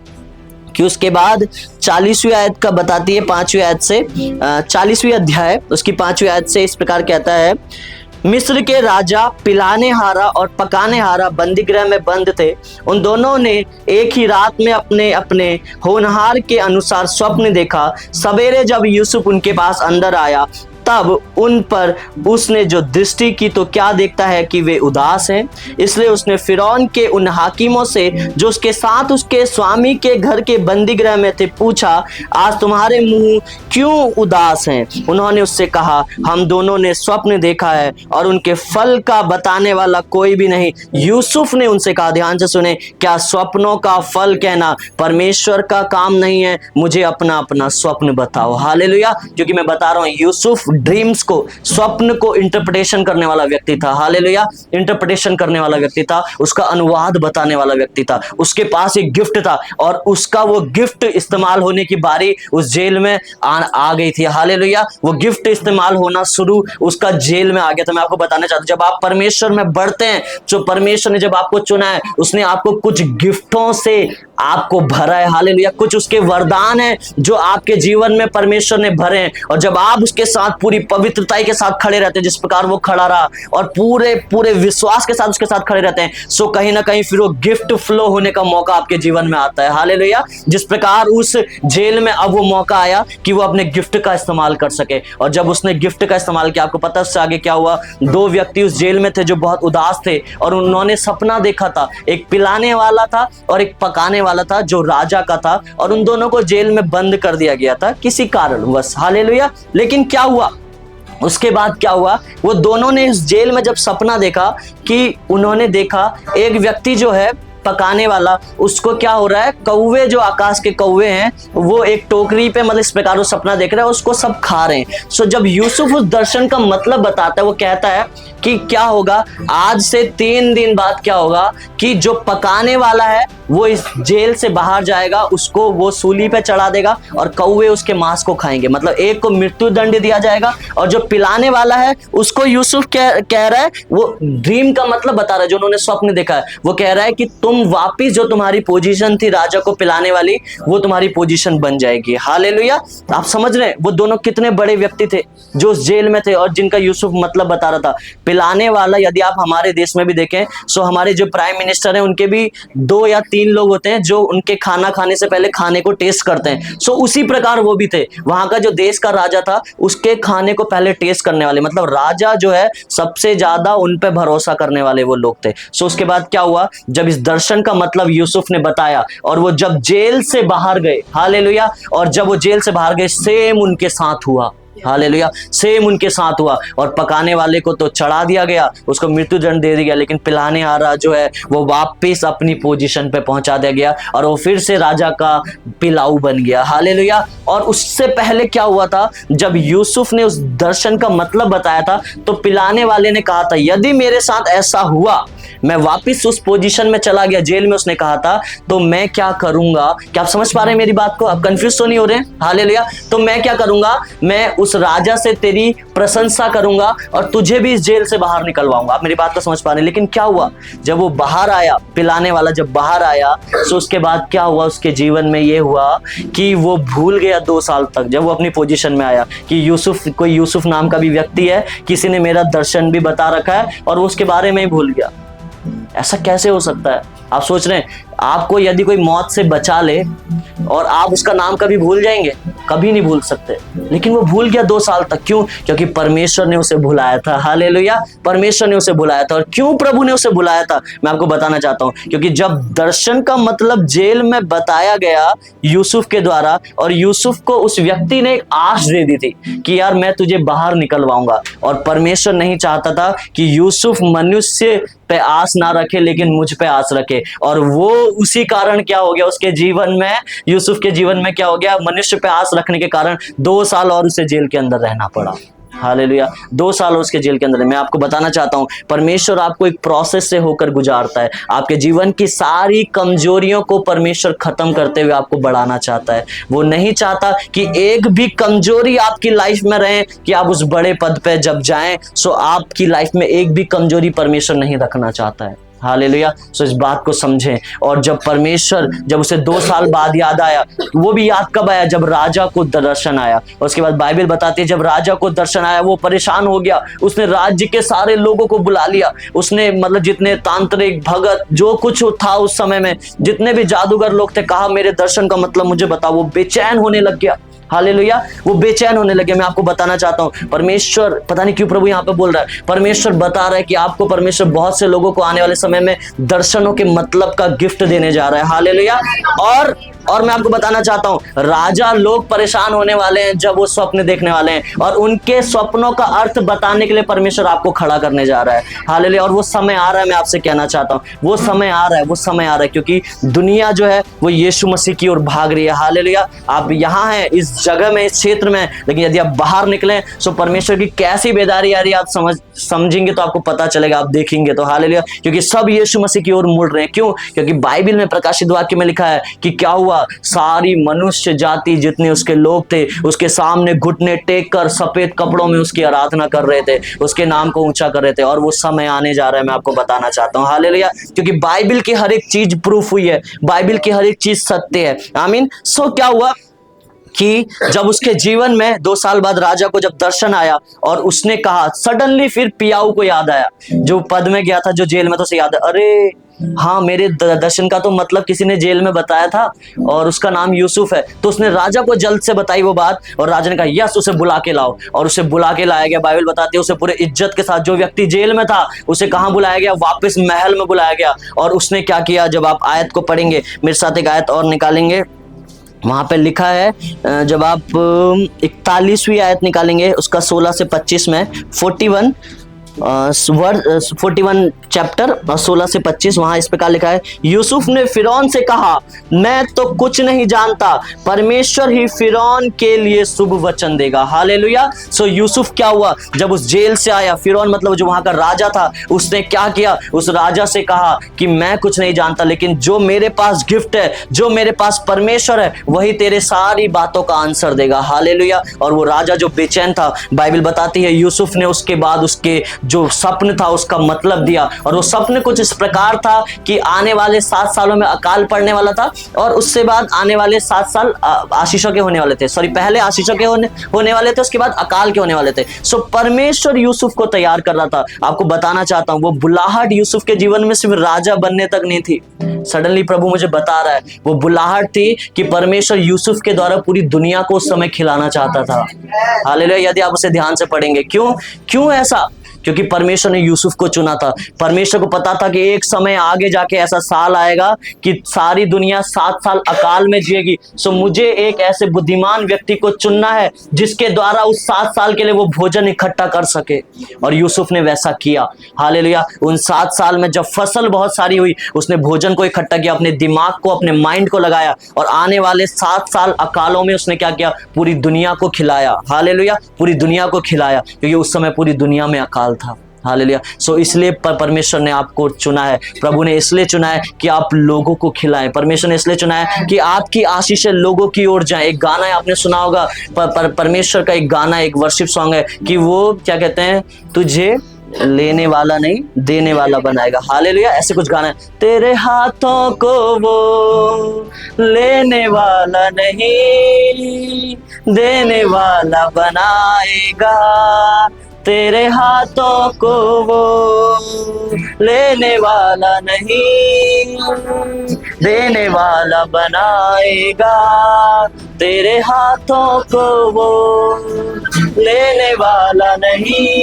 कि उसके बाद 40वीं आयत का बताती है, 5वीं आयत से, 40वीं अध्याय उसकी 5वीं आयत से इस प्रकार कहता है, मिस्र के राजा पिलाने हारा और पकाने हारा बंदीगृह में बंद थे। उन दोनों ने एक ही रात में अपने अपने होनहार के अनुसार स्वप्न देखा। सवेरे जब यूसुफ उनके पास अंदर आया तब उन पर उसने जो दृष्टि की तो क्या देखता है कि वे उदास हैं। इसलिए उसने फिरौन के उन हाकिमों से जो उसके साथ उसके स्वामी के घर के बंदीगृह में थे पूछा, आज तुम्हारे मुंह क्यों उदास हैं? उन्होंने उससे कहा, हम दोनों ने स्वप्न देखा है और उनके फल का बताने वाला कोई भी नहीं। यूसुफ ने उनसे कहा, ध्यान से सुने, क्या स्वप्नों का फल कहना परमेश्वर का काम नहीं है? मुझे अपना अपना स्वप्न बताओ। हालेलुया। क्योंकि मैं बता रहा हूं, यूसुफ ड्रीम्स को, स्वप्न को इंटरप्रिटेशन करने वाला व्यक्ति था। हालेलुया। इंटरप्रिटेशन करने वाला व्यक्ति था, उसका अनुवाद बताने वाला व्यक्ति था। उसके पास एक गिफ्ट था और उसका वो गिफ्ट इस्तेमाल होने की बारी उस जेल में आ गई थी। हालेलुया। वो गिफ्ट इस्तेमाल होना शुरू उसका जेल में आ गया था। मैं आपको बताना चाहता हूं, जब आप परमेश्वर में बढ़ते हैं, जो परमेश्वर ने जब आपको चुना है, उसने आपको कुछ गिफ्टों से आपको भरा है। हालेलुया। कुछ उसके वरदान है जो आपके जीवन में परमेश्वर ने भरे हैं, और जब आप उसके साथ पूरी पवित्रता के साथ खड़े रहते हैं, जिस प्रकार वो खड़ा रहा, और पूरे पूरे विश्वास के साथ उसके साथ खड़े रहते हैं, सो कहीं ना कहीं फिर वो गिफ्ट फ्लो होने का मौका आपके जीवन में आता है। हालेलुया। जिस प्रकार उस जेल में अब वो मौका आया कि वो अपने गिफ्ट का इस्तेमाल कर सके, और जब उसने गिफ्ट का इस्तेमाल किया, आपको पता उससे आगे क्या हुआ। दो व्यक्ति उस जेल में थे जो बहुत उदास थे, और उन्होंने सपना देखा था, एक पिलाने वाला था और एक पकाने वाला था जो राजा का था, और उन दोनों को जेल में बंद कर दिया गया था किसी कारणवश। हालेलुया। लेकिन क्या हुआ उसके बाद, क्या हुआ, वो दोनों ने इस जेल में जब सपना देखा कि उन्होंने देखा एक व्यक्ति जो है पकाने वाला, उसको क्या हो रहा है, कौवे जो आकाश के कौवे हैं वो एक टोकरी पे, मतलब इस प्रकार वो सपना देख रहा है, उसको सब खा रहे हैं। सो जब यूसुफ उस दर्शन का मतलब बताता है, वो कहता है कि क्या होगा, आज से 3 दिन बाद क्या होगा कि जो पकाने वाला है वो इस जेल से बाहर जाएगा, उसको वो सूली पे चढ़ा देगा और कौवे उसके मांस को खाएंगे। मतलब एक को मृत्यु दंड दिया जाएगा, और जो पिलाने वाला है उसको यूसुफ कह रहा है, वो ड्रीम का मतलब बता रहा है, जो उन्होंने स्वप्न देखा है, वो कह रहा है कि तुम वापिस जो तुम्हारी पोजीशन थी राजा को पिलाने वाली, वो तुम्हारी पोजीशन बन जाएगी। हालेलुया। आप समझ रहे हैं वो दोनों कितने बड़े व्यक्ति थे जो उस जेल में थे, और जिनका यूसुफ मतलब बता रहा था। पिलाने वाला, यदि आप हमारे देश में भी देखें, सो हमारे जो प्राइम मिनिस्टर हैं उनके भी 2 या 3 लोग होते हैं जो उनके खाना खाने से पहले खाने को टेस्ट करते हैं। सो उसी प्रकार वो भी थे, वहां का जो देश का राजा था उसके खाने को पहले टेस्ट करने वाले, मतलब राजा जो है सबसे ज्यादा उन पे भरोसा करने वाले वो लोग थे। सो उसके बाद क्या हुआ, जब इस दर्शन का मतलब यूसुफ ने बताया और वो जब जेल से बाहर गए, हालेलुया, और जब वो जेल से बाहर गए, सेम उनके साथ हुआ। हालेलुया। सेम उनके साथ हुआ, और पकाने वाले को तो चढ़ा दिया गया, उसको मृत्यु दंड दे दिया गया, लेकिन पिलाने आ रहा जो है वो वापस अपनी पोजीशन पे पहुंचा दिया गया, और वो फिर से राजा का पिलाऊ बन गया। हालेलुया। और उससे पहले क्या हुआ था, जब यूसुफ ने उस दर्शन का मतलब बताया था, तो पिलाने वाले ने कहा था, यदि मेरे साथ ऐसा हुआ, मैं वापस उस पोजीशन में चला गया, जेल में उसने कहा था, तो मैं क्या करूंगा। क्या आप समझ पा रहे हैं मेरी बात को? आप कंफ्यूज तो नहीं हो रहे हैं? हालेलुया। तो मैं क्या करूंगा, मैं उस राजा से तेरी प्रशंसा करूंगा और तुझे भी इस जेल से बाहर निकलवाऊंगा। आप मेरी बात को समझ पा रहे हैं? लेकिन क्या हुआ, जब वो बाहर आया, पिलाने वाला जब बाहर आया, तो उसके बाद क्या हुआ, उसके जीवन में ये हुआ कि वो भूल गया 2 साल तक, जब वो अपनी पोजीशन में आया कि यूसुफ, कोई यूसुफ नाम का भी व्यक्ति है, किसी ने मेरा दर्शन भी बता रखा है, और वो उसके बारे में ही भूल गया। ऐसा कैसे हो सकता है? आप सोच रहे हैं, आपको यदि कोई मौत से बचा ले और आप उसका नाम कभी भूल जाएंगे? कभी नहीं भूल सकते। लेकिन वो भूल गया 2 साल तक। क्यों? क्योंकि परमेश्वर ने उसे भुलाया था। हालेलुया। परमेश्वर ने उसे भुलाया था। और क्यों प्रभु ने उसे भुलाया था, मैं आपको बताना चाहता हूं। क्योंकि जब दर्शन का मतलब जेल में बताया गया यूसुफ के द्वारा, और यूसुफ को उस व्यक्ति ने एक आश दे दी थी कि यार मैं तुझे बाहर निकलवाऊंगा, और परमेश्वर नहीं चाहता था कि यूसुफ मनुष्य पे आस ना रखे, लेकिन मुझ पे आस रखे। और वो उसी कारण क्या हो गया, उसके जीवन में, यूसुफ के जीवन में क्या हो गया, मनुष्य पे आस रखने के कारण 2 साल और उसे जेल के अंदर रहना पड़ा। हालेलुया। 2 साल उसके जेल के अंदर। मैं आपको बताना चाहता हूं, परमेश्वर आपको एक प्रोसेस से होकर गुजारता है। आपके जीवन की सारी कमजोरियों को परमेश्वर खत्म करते हुए आपको बढ़ाना चाहता है। वो नहीं चाहता कि एक भी कमजोरी आपकी लाइफ में रहे, कि आप उस बड़े पद पे जब जाएं, सो आपकी लाइफ में एक भी कमजोरी परमेश्वर नहीं रखना चाहता है। हालेलुया। सो इस बात को समझें। और जब परमेश्वर, जब उसे 2 साल बाद याद आया, वो भी याद कब आया, जब राजा को दर्शन आया। उसके बाद बाइबल बताती है, जब राजा को दर्शन आया वो परेशान हो गया, उसने राज्य के सारे लोगों को बुला लिया, उसने मतलब जितने तांत्रिक, भगत, जो कुछ था उस समय में, जितने भी जादूगर लोग थे, कहा मेरे दर्शन का मतलब मुझे बताओ। वो बेचैन होने लग गया। हालेलुया। वो बेचैन होने लगे। मैं आपको बताना चाहता हूं, परमेश्वर, पता नहीं क्यों प्रभु यहां पे बोल रहा है, परमेश्वर बता रहा है कि आपको परमेश्वर बहुत से लोगों को आने वाले समय में दर्शनों के मतलब का गिफ्ट देने जा रहा है। हालेलुया। और मैं आपको बताना चाहता हूं, राजा लोग परेशान होने वाले हैं जब वो स्वप्न देखने वाले हैं, और उनके स्वप्नों का अर्थ बताने के लिए परमेश्वर आपको खड़ा करने जा रहा है। हालेलुया। और वो समय आ रहा है, मैं आपसे कहना चाहता हूं, वो समय आ रहा है, वो समय आ रहा है, क्योंकि दुनिया जो है वो यीशु मसीह की ओर भाग रही है। हालेलुया। आप यहाँ हैं इस जगह में, इस क्षेत्र में, लेकिन यदि आप बाहर निकलें, सो परमेश्वर की कैसी बेदारी आ रही है आप समझेंगे तो आपको पता चलेगा, आप देखेंगे तो। हालेलुया। क्योंकि सब यीशु मसीह की ओर मुड़ रहे हैं। क्यों? क्योंकि बाइबल में प्रकाशित वाक्य में लिखा है कि क्या हुआ, सारी मनुष्य जाति जितने उसके लोग थे, उसके सामने घुटने टेक कर सफेद कपड़ों में उसकी आराधना कर रहे थे, उसके नाम को ऊंचा कर रहे थे। और वो समय आने जा रहा है, मैं आपको बताना चाहता हूं। हालेलुया। क्योंकि बाइबल की हर एक चीज प्रूफ हुई है, बाइबल की हर एक चीज सत्य है। आमीन। सो क्या हुआ, कि जब उसके जीवन में 2 साल बाद राजा को जब दर्शन आया और उसने कहा, सडनली फिर पियाऊ को याद आया जो पद में गया था, जो जेल में, तो उसे याद है, अरे हाँ, मेरे दर्शन का तो मतलब किसी ने जेल में बताया था और उसका नाम यूसुफ है। तो उसने राजा को जल्द से बताई वो बात और राजा ने कहा यस, उसे बुला के लाओ। और उसे बुला के लाया गया। बाइबल बताती है उसे पूरे इज्जत के साथ, जो व्यक्ति जेल में था उसे कहाँ बुलाया गया? वापस महल में बुलाया गया। और उसने क्या किया? जब आप आयत को पढ़ेंगे, मेरे साथ एक आयत और निकालेंगे, वहां पे लिखा है, जब आप 41वीं आयत निकालेंगे उसका 16 से 25 में, 41 चैप्टर और 16 से 25, वहां इस प्रकार लिखा है, यूसुफ ने फिरौन से कहा, मैं तो कुछ नहीं जानता, परमेश्वर ही फिरौन के लिए शुभ वचन देगा। हालेलुया। सो यूसुफ क्या हुआ? जब उस जेल से आया, फिरौन मतलब जो वहां का राजा था, उसने क्या किया? उस राजा से कहा कि मैं कुछ नहीं जानता, लेकिन जो मेरे पास गिफ्ट है, जो मेरे पास परमेश्वर है, वही तेरे सारी बातों का आंसर देगा। हालेलुया। और वो राजा जो बेचैन था, बाइबल बताती है यूसुफ ने उसके बाद उसके जो सपन था उसका मतलब दिया। और वो सपन कुछ इस प्रकार था कि आने वाले 7 सालों में अकाल पड़ने वाला था और उससे बाद आने वाले 7 साल आशीषों के होने वाले थे। सॉरी, पहले आशीषों के होने वाले थे, उसके बाद अकाल के होने वाले थे। सो परमेश्वर यूसुफ को तैयार कर रहा था। आपको बताना चाहता हूं, वो बुलाहट यूसुफ के जीवन में सिर्फ राजा बनने तक नहीं थी। सडनली प्रभु मुझे बता रहा है, वो बुलाहट थी कि परमेश्वर यूसुफ के द्वारा पूरी दुनिया को उस समय खिलाना चाहता था। हालेलुया। यदि आप उसे ध्यान से पढ़ेंगे, क्यों ऐसा? क्योंकि परमेश्वर ने यूसुफ को चुना था। परमेश्वर को पता था कि एक समय आगे जाके ऐसा साल आएगा कि सारी दुनिया 7 साल अकाल में जिएगी। सो मुझे एक ऐसे बुद्धिमान व्यक्ति को चुनना है जिसके द्वारा उस 7 साल के लिए वो भोजन इकट्ठा कर सके। और यूसुफ ने वैसा किया। हालेलुया। उन 7 साल में जब फसल बहुत सारी हुई, उसने भोजन को इकट्ठा किया, अपने दिमाग को, अपने माइंड को लगाया और आने वाले 7 साल अकालों में उसने क्या किया? पूरी दुनिया को खिलाया। हालेलुया। पूरी दुनिया को खिलाया, क्योंकि उस समय पूरी दुनिया में अकाल था। हालेलुया। सो इसलिए परमेश्वर ने आपको चुना है, प्रभु ने इसलिए चुना है कि आप लोगों को खिलाएं। परमेश्वर ने इसलिए चुना है कि आपकी आशीषें लोगों की ओर जाएं। एक गाना है, आपने सुना होगा, परमेश्वर का एक गाना, एक वर्शिप सॉन्ग है कि वो क्या कहते हैं, तुझे लेने वाला नहीं देने वाला बनाएगा। हालेलुया। ऐसे कुछ गाना है, तेरे हाथों को वो लेने वाला नहीं देने वाला बनाएगा, तेरे हाथों को वो लेने वाला नहीं देने वाला बनाएगा, तेरे हाथों को वो लेने वाला नहीं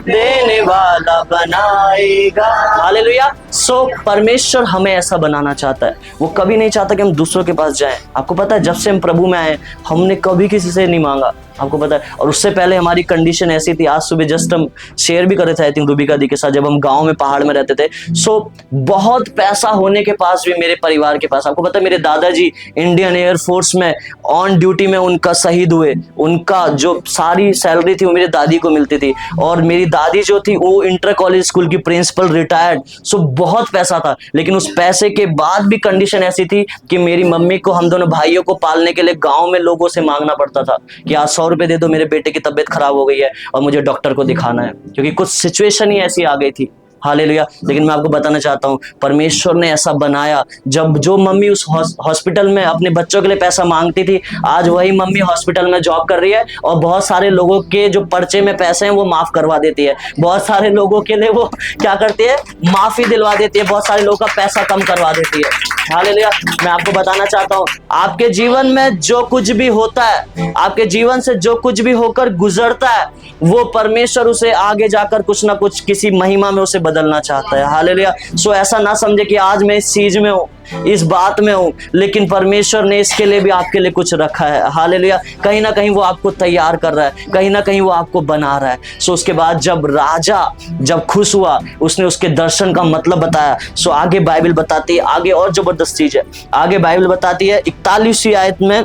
देने वाला बनाएगा। हालेलुया। सो परमेश्वर हमें ऐसा बनाना चाहता है। वो कभी नहीं चाहता कि हम दूसरों के पास जाएं। आपको पता है, जब से हम प्रभु में आए, हमने कभी किसी से नहीं मांगा। आपको पता है। और उससे पहले हमारी कंडीशन ऐसी थी, आज सुबह जस्ट हम शेयर भी कर रहे थे आई थिंक रूबिका दी के साथ, जब हम गांव में पहाड़ में रहते थे। सो बहुत पैसा होने के पास भी मेरे परिवार के पास, आपको पता है मेरे दादाजी इंडियन एयरफोर्स में ऑन ड्यूटी में उनका शहीद हुए। उनका जो सारी सैलरी थी वो मेरी दादी को मिलती थी। और मेरी दादी जो थी वो इंटर कॉलेज स्कूल की प्रिंसिपल, रिटायर्ड। सो बहुत पैसा था, लेकिन उस पैसे के बाद भी कंडीशन ऐसी थी कि मेरी मम्मी को, हम दोनों भाइयों को पालने के लिए गाँव में लोगों से मांगना पड़ता था कि आज 100 रुपए दे दो, मेरे बेटे की तबीयत खराब हो गई है और मुझे डॉक्टर को दिखाना है, क्योंकि कुछ सिचुएशन ही ऐसी आ गई थी। हालेलुया। लेकिन मैं आपको बताना चाहता हूँ, परमेश्वर ने ऐसा बनाया, जब जो मम्मी उस हॉस्पिटल में अपने बच्चों के लिए पैसा मांगती थी, आज वही मम्मी हॉस्पिटल में जॉब कर रही है और बहुत सारे लोगों के जो पर्चे में पैसे हैं वो माफ करवा देती है। बहुत सारे लोगों के लिए वो क्या करती है, माफी दिलवा देती है। बहुत सारे लोगों का पैसा कम करवा देती है। हालेलुया। मैं आपको बताना चाहता हूँ, आपके जीवन में जो कुछ भी होता है, आपके जीवन से जो कुछ भी होकर गुजरता है, वो परमेश्वर उसे आगे जाकर कुछ ना कुछ किसी महिमा में उसे बदलना चाहता है। हालेलुया। सो ऐसा ना समझे कि आज मैं इस चीज में हूँ, इस बात में हूँ, लेकिन परमेश्वर ने इसके लिए भी आपके लिए कुछ रखा है। हालेलुया। कहीं ना कहीं वो आपको तैयार कर रहा है, कहीं ना कहीं वो आपको बना रहा है। सो उसके बाद जब राजा जब खुश हुआ, उसने उसके दर्शन का मतलब बताया। सो आगे बाइबल बताती है, आगे और जबरदस्त चीज है। आगे बाइबल बताती है 41वीं आयत में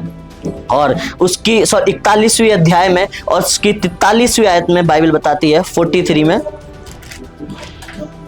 और उसकी 41वीं अध्याय में और उसकी 43वीं आयत में बाइबल बताती है 43 में,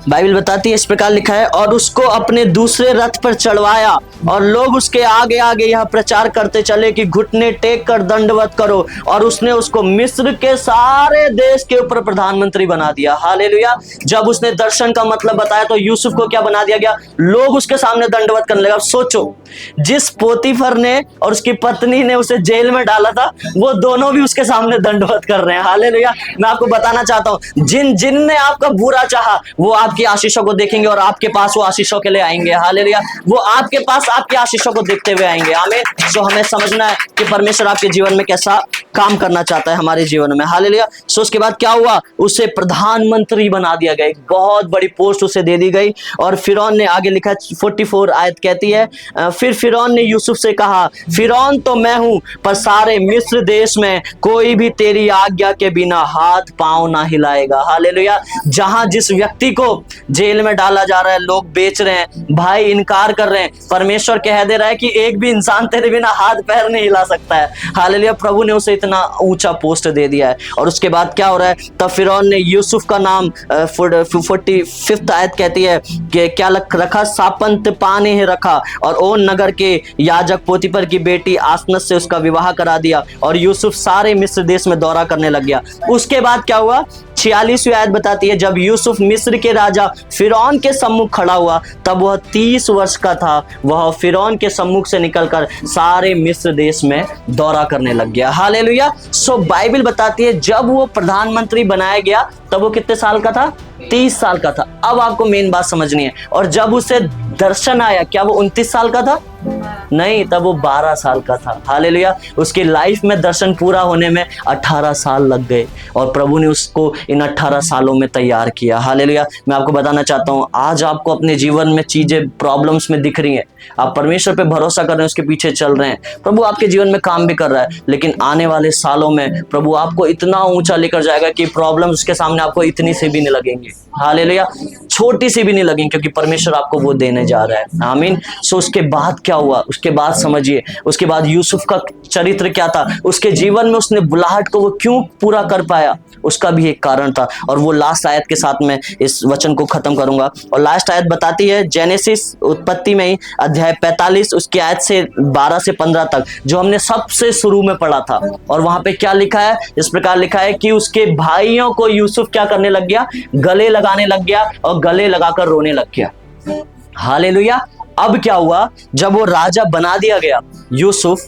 बाइबल बताती है, इस प्रकार लिखा है, और उसको अपने दूसरे रथ पर चढ़वाया और लोग उसके आगे आगे यह प्रचार करते चले कि घुटने टेक कर दंडवत करो, और उसने उसको मिस्र के सारे देश के ऊपर प्रधानमंत्री बना दिया। हालेलुया। जब उसने दर्शन का मतलब बताया तो यूसुफ को क्या बना दिया गया? लोग उसके सामने दंडवत करने लगे। अब सोचो, जिस पोतीफर ने और उसकी पत्नी ने उसे जेल में डाला था, वो दोनों भी उसके सामने दंडवत कर रहे हैं। हालेलुया। मैं आपको बताना चाहता हूं, जिनने आपका बुरा चाहा वो आपकी आशीषों को देखेंगे और आपके पास वो आशीषों के लिए आएंगे। हालेलुया। वो आपके पास आपकी आशीषों को देखते हुए आएंगे। आमीन। सो हमें समझना है कि परमेश्वर आपके जीवन में कैसा काम करना चाहता है हमारे जीवन में। हालेलुया। सो उसके बाद क्या हुआ? उसे प्रधानमंत्री बना दिया गया, एक बहुत बड़ी पोस्ट उसे दे दी गई। और फिरौन ने, आगे लिखा 44 आयत कहती है, फिर फिरौन ने यूसुफ से कहा, फिरौन तो मैं हूं, पर सारे मिस्र देश में कोई भी तेरी आज्ञा के बिना हाथ पांव ना हिलाएगा। हालेलुया। जहां जिस व्यक्ति को जेल में डाला जा रहा है, लोग बेच रहे हैं, भाई इनकार कर रहे हैं, परमेश्वर कह दे रहा है कि एक भी इंसान तेरे बिना हाथ पैर नहीं हिला सकता है। हालेलुया। प्रभु ने उसे इतना ऊंचा पोस्ट दे दिया है। और उसके बाद क्या हो रहा है? तब फिरौन ने यूसुफ का नाम 45 आयत कहती है कि क्या रखा? सापंत पाने ही रखा, और ओन नगर के याजक पोतीफर की बेटी आसनत से उसका विवाह करा दिया, और यूसुफ सारे मिस्र देश में दौरा करने लग गया। उसके बाद क्या हुआ? 46वीं आयत बताती है, जब यूसुफ मिस्र के राजा फिरौन के सम्मुख खड़ा हुआ, तब वह 30 वर्ष का था। वह फिरौन के सम्मुख से निकलकर सारे मिस्र देश में दौरा करने लग गया। हालेलुया। सो बाइबल बताती है, जब वो प्रधानमंत्री बनाया गया तब वो कितने साल का था? 30 साल का था। अब आपको मेन बात समझनी है। और जब उसे दर्शन आया, क्या वो 29 साल का था? नहीं, तब वो 12 साल का था। हालेलुया। उसकी लाइफ में दर्शन पूरा होने में 18 साल लग गए, और प्रभु ने उसको इन 18 सालों में तैयार किया। हालेलुया। मैं आपको बताना चाहता हूँ, आज आपको अपने जीवन में चीजें प्रॉब्लम्स में दिख रही हैं, आप परमेश्वर पे भरोसा कर रहे हैं, उसके पीछे चल रहे हैं, प्रभु आपके जीवन में काम भी कर रहा है, लेकिन आने वाले सालों में प्रभु आपको इतना ऊंचा लेकर जाएगा कि प्रॉब्लम्स उसके सामने आपको इतनी सी भी नहीं लगेंगी। हालेलुया। छोटी सी भी नहीं लगेंगी, क्योंकि परमेश्वर आपको वो देने जा रहा है। आमीन। सो उसके बाद क्या हुआ? उसके बाद समझिए, उसके बाद यूसुफ का चरित्र क्या था, उसके जीवन में उसने बुलाहट को वो क्यों पूरा कर पाया, उसका भी एक कारण था। और वो लास्ट आयत के साथ मैं इस वचन को खत्म करूंगा। और लास्ट आयत बताती है, जेनेसिस उत्पत्ति में ही अध्याय 45 उसकी आयत से 12 से 15 तक, जो हमने सबसे शुरू में पढ़ा था। और वहां पे क्या लिखा है? इस प्रकार लिखा है कि उसके भाइयों को यूसुफ क्या करने लग गया? गले लगाने लग गया, और गले लगाकर रोने लग गया। हालेलुया। अब क्या हुआ? जब वो राजा बना दिया गया यूसुफ,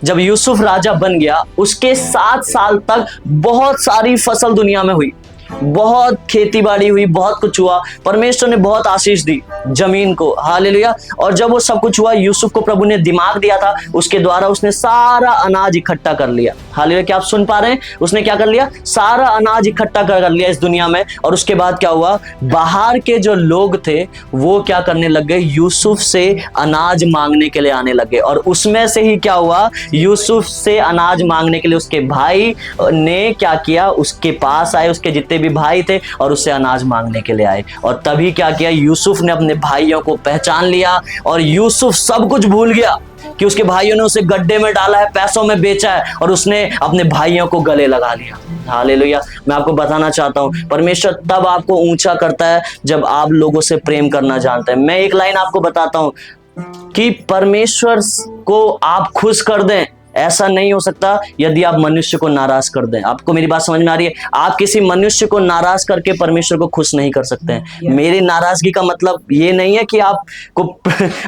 जब यूसुफ राजा बन गया, उसके 7 साल तक बहुत सारी फसल दुनिया में हुई, बहुत खेती बाड़ी हुई, बहुत कुछ हुआ, परमेश्वर ने बहुत आशीष दी जमीन को। हालेलुया। और जब वो सब कुछ हुआ, यूसुफ को प्रभु ने दिमाग दिया था, उसके द्वारा उसने सारा अनाज इकट्ठा कर लिया। हालेलुया। क्या आप सुन पा रहे हैं? उसने क्या कर लिया? सारा अनाज इकट्ठा कर लिया इस दुनिया में। और उसके बाद क्या हुआ? बाहर के जो लोग थे वो क्या करने लग गए? यूसुफ से अनाज मांगने के लिए आने लगे। और उसमें से ही क्या हुआ? यूसुफ से अनाज मांगने के लिए उसके भाई ने क्या किया? उसके पास आए, उसके जितने भी भाई थे, और उससे अनाज मांगने के लिए आए। और तभी क्या किया? यूसुफ ने अपने भाइयों को पहचान लिया, और यूसुफ सब कुछ भूल गया कि उसके भाइयों ने उसे गड्ढे में डाला है, पैसों में बेचा है, और उसने अपने भाइयों को गले लगा लिया। हालेलुया। मैं आपको बताना चाहता हूं, परमेश्वर तब आपको ऊंचा करता है जब आप लोगों से प्रेम करना जानते हैं। मैं एक लाइन आपको बताता हूं कि परमेश्वर को आप खुश कर दें, ऐसा नहीं हो सकता यदि आप मनुष्य को नाराज कर दें। आपको मेरी बात समझ में आ रही है? आप किसी मनुष्य को नाराज करके परमेश्वर को खुश नहीं कर सकते हैं। मेरी नाराजगी का मतलब ये नहीं है कि आपको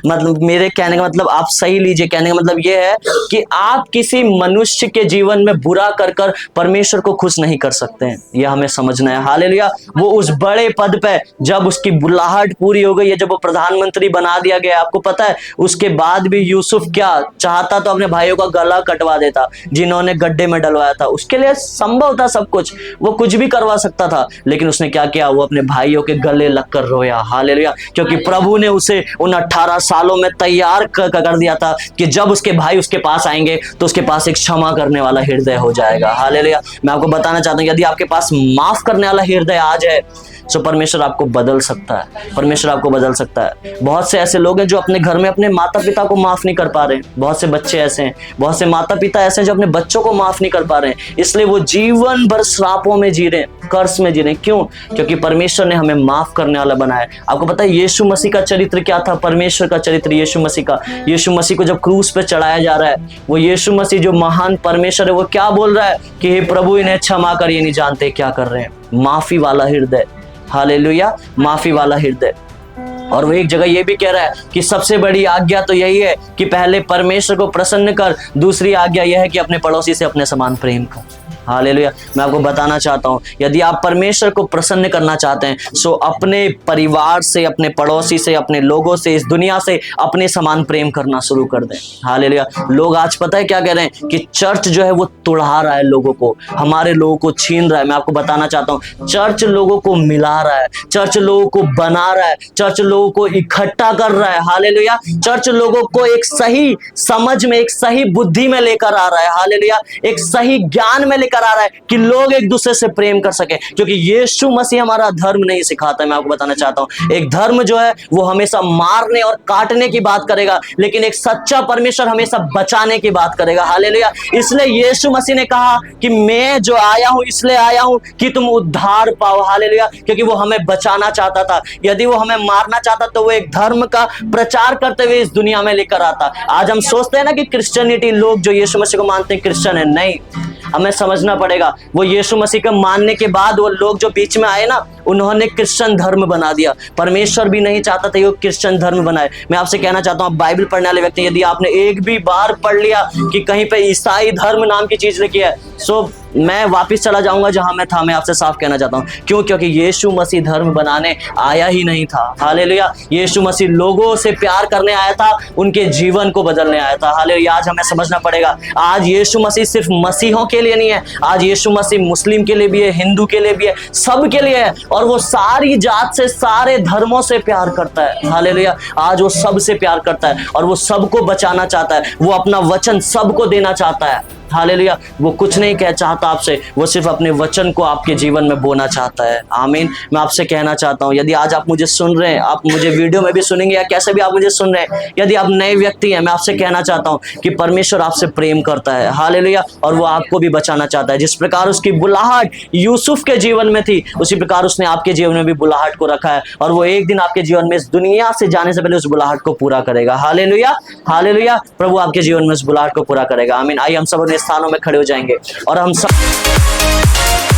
मतलब मेरे कहने का मतलब आप सही लीजिए, कहने का मतलब ये है कि आप किसी मनुष्य के जीवन में बुरा कर कर परमेश्वर को खुश नहीं कर सकते हैं। यह हमें समझना है। हालेलुया। वो उस बड़े पद पे जब उसकी बुलाहट पूरी हो गई है, जब वो प्रधानमंत्री बना दिया गया, आपको पता है उसके बाद भी यूसुफ क्या चाहता? तो अपने भाइयों का गला कटवा देता, जिन्होंने गड्ढे में डलवाया था। उसके लिए संभव था सब कुछ, वो कुछ भी करवा सकता था, लेकिन उसने क्या किया? वो अपने भाइयों के गले लगकर रोया। हालेलुया। क्योंकि प्रभु ने उसे उन 18 सालों में तैयार कर दिया था कि जब उसके भाई उसके पास आएंगे तो उसके पास एक क्षमा करने वाला हृदय हो जाएगा। हालेलुया। मैं आपको बताना चाहता हूं, यदि आपके पास माफ करने वाला हृदय आ जाए तो परमेश्वर आपको बदल सकता है। परमेश्वर आपको बदल सकता है। बहुत से ऐसे लोग हैं जो अपने घर में अपने माता पिता को माफ नहीं कर पा रहे। बहुत से बच्चे ऐसे हैं, बहुत से से माता पिता ऐसे हैं जो अपने बच्चों को माफ नहीं कर पा रहे हैं, इसलिए वो जीवन भर श्रापों में जी रहे हैं, कर्ज में जी रहे हैं। क्यों? क्योंकि परमेश्वर ने हमें माफ करने वाला बनाया। आपको पता है यीशु मसीह का चरित्र क्या था? परमेश्वर का चरित्र यीशु मसीह का। यीशु मसीह को जब क्रूस पे चढ़ाया जा रहा है, वो यीशु मसीह जो महान परमेश्वर है वो क्या बोल रहा है कि हे प्रभु इन्हें क्षमा कर, ये नहीं जानते क्या कर रहे हैं। माफी वाला हृदय, हालेलुया, माफी वाला हृदय। और वो एक जगह ये भी कह रहा है कि सबसे बड़ी आज्ञा तो यही है कि पहले परमेश्वर को प्रसन्न कर, दूसरी आज्ञा यह है कि अपने पड़ोसी से अपने समान प्रेम कर। हालेलुया। मैं आपको बताना चाहता हूँ, यदि आप परमेश्वर को प्रसन्न करना चाहते हैं सो अपने परिवार से, अपने पड़ोसी से, अपने लोगों से, इस दुनिया से अपने समान प्रेम करना शुरू कर दें। हालेलुया। लोग आज पता है क्या कह रहे हैं कि चर्च जो है वो तुड़ा रहा है लोगों को, हमारे लोगों को छीन रहा है। मैं आपको बताना चाहता हूँ, चर्च लोगों को मिला रहा है, चर्च लोगों को बना रहा है, चर्च लोगों को इकट्ठा कर रहा है। हालेलुया। चर्च लोगों को एक सही समझ में, एक सही बुद्धि में लेकर आ रहा है। हालेलुया। एक सही ज्ञान में लेकर आ रहा है कि लोग एक दूसरे से प्रेम कर सके, क्योंकि यीशु मसीह हमारा धर्म नहीं सिखाता है। मैं आपको बताना चाहता हूं, एक धर्म जो है वो हमेशा मारने और काटने की बात करेगा, लेकिन एक सच्चा परमेश्वर हमेशा बचाने की बात करेगा। हालेलुया। इसलिए यीशु मसीह ने कहा कि मैं जो आया हूं इसलिए आया हूं कि तुम उद्धार पाओ। हालेलुया। क्योंकि वो हमें बचाना चाहता था। यदि वो हमें मारना चाहता तो वो एक धर्म का प्रचार करते हुए इस दुनिया में लेकर आता। आज हम सोचते हैं ना कि क्रिश्चियनिटी, लोग जो यीशु मसीह को मानते हैं क्रिश्चियन है। नहीं, हमें समझना पड़ेगा, वो यीशु मसीह के मानने के बाद वो लोग जो बीच में आए ना, उन्होंने क्रिश्चियन धर्म बना दिया। परमेश्वर भी नहीं चाहता था ये क्रिश्चियन धर्म बनाए। मैं आपसे कहना चाहता हूँ, बाइबल पढ़ने वाले व्यक्ति, यदि आपने एक भी बार पढ़ लिया कि कहीं पे ईसाई धर्म नाम की चीज लिखी है, सो मैं वापस चला जाऊंगा जहां मैं था। मैं आपसे साफ कहना चाहता हूं, क्यों? क्योंकि यीशु मसीह धर्म बनाने आया ही नहीं था। हालेलुया। यीशु मसीह लोगों से प्यार करने आया था, उनके जीवन को बदलने आया था। हालेलुया। आज हमें समझना पड़ेगा, आज यीशु मसीह सिर्फ मसीहों के लिए नहीं है, आज यीशु मसीह मुस्लिम के लिए भी है, हिंदू के लिए भी है, सब के लिए है। और वो सारी जात से, सारे धर्मों से प्यार करता है। हालेलुया। आज वो सबसे प्यार करता है और वो सबको बचाना चाहता है। वो अपना वचन सबको देना चाहता है। हालेलुया। वो कुछ नहीं कह चाहता आपसे, वो सिर्फ अपने वचन को आपके जीवन में बोना चाहता है। आमीन। मैं आपसे कहना चाहता हूँ, यदि आज आप मुझे सुन रहे हैं, आप मुझे वीडियो में भी सुनेंगे या कैसे भी आप मुझे सुन रहे हैं, यदि आप नए व्यक्ति हैं, मैं आपसे कहना चाहता हूँ कि परमेश्वर आपसे प्रेम करता है। हालेलुया। और वो आपको भी बचाना चाहता है। जिस प्रकार उसकी बुलाहट यूसुफ के जीवन में थी, उसी प्रकार उसने आपके जीवन में भी बुलाहट को रखा है, और वो एक दिन आपके जीवन में इस दुनिया से जाने से पहले उस बुलाहट को पूरा करेगा। हालेलुया। हालेलुया। प्रभु आपके जीवन में उस बुलाहट को पूरा करेगा। आमीन। आइए हम सब अपने स्थानों में खड़े हो जाएंगे और हम सब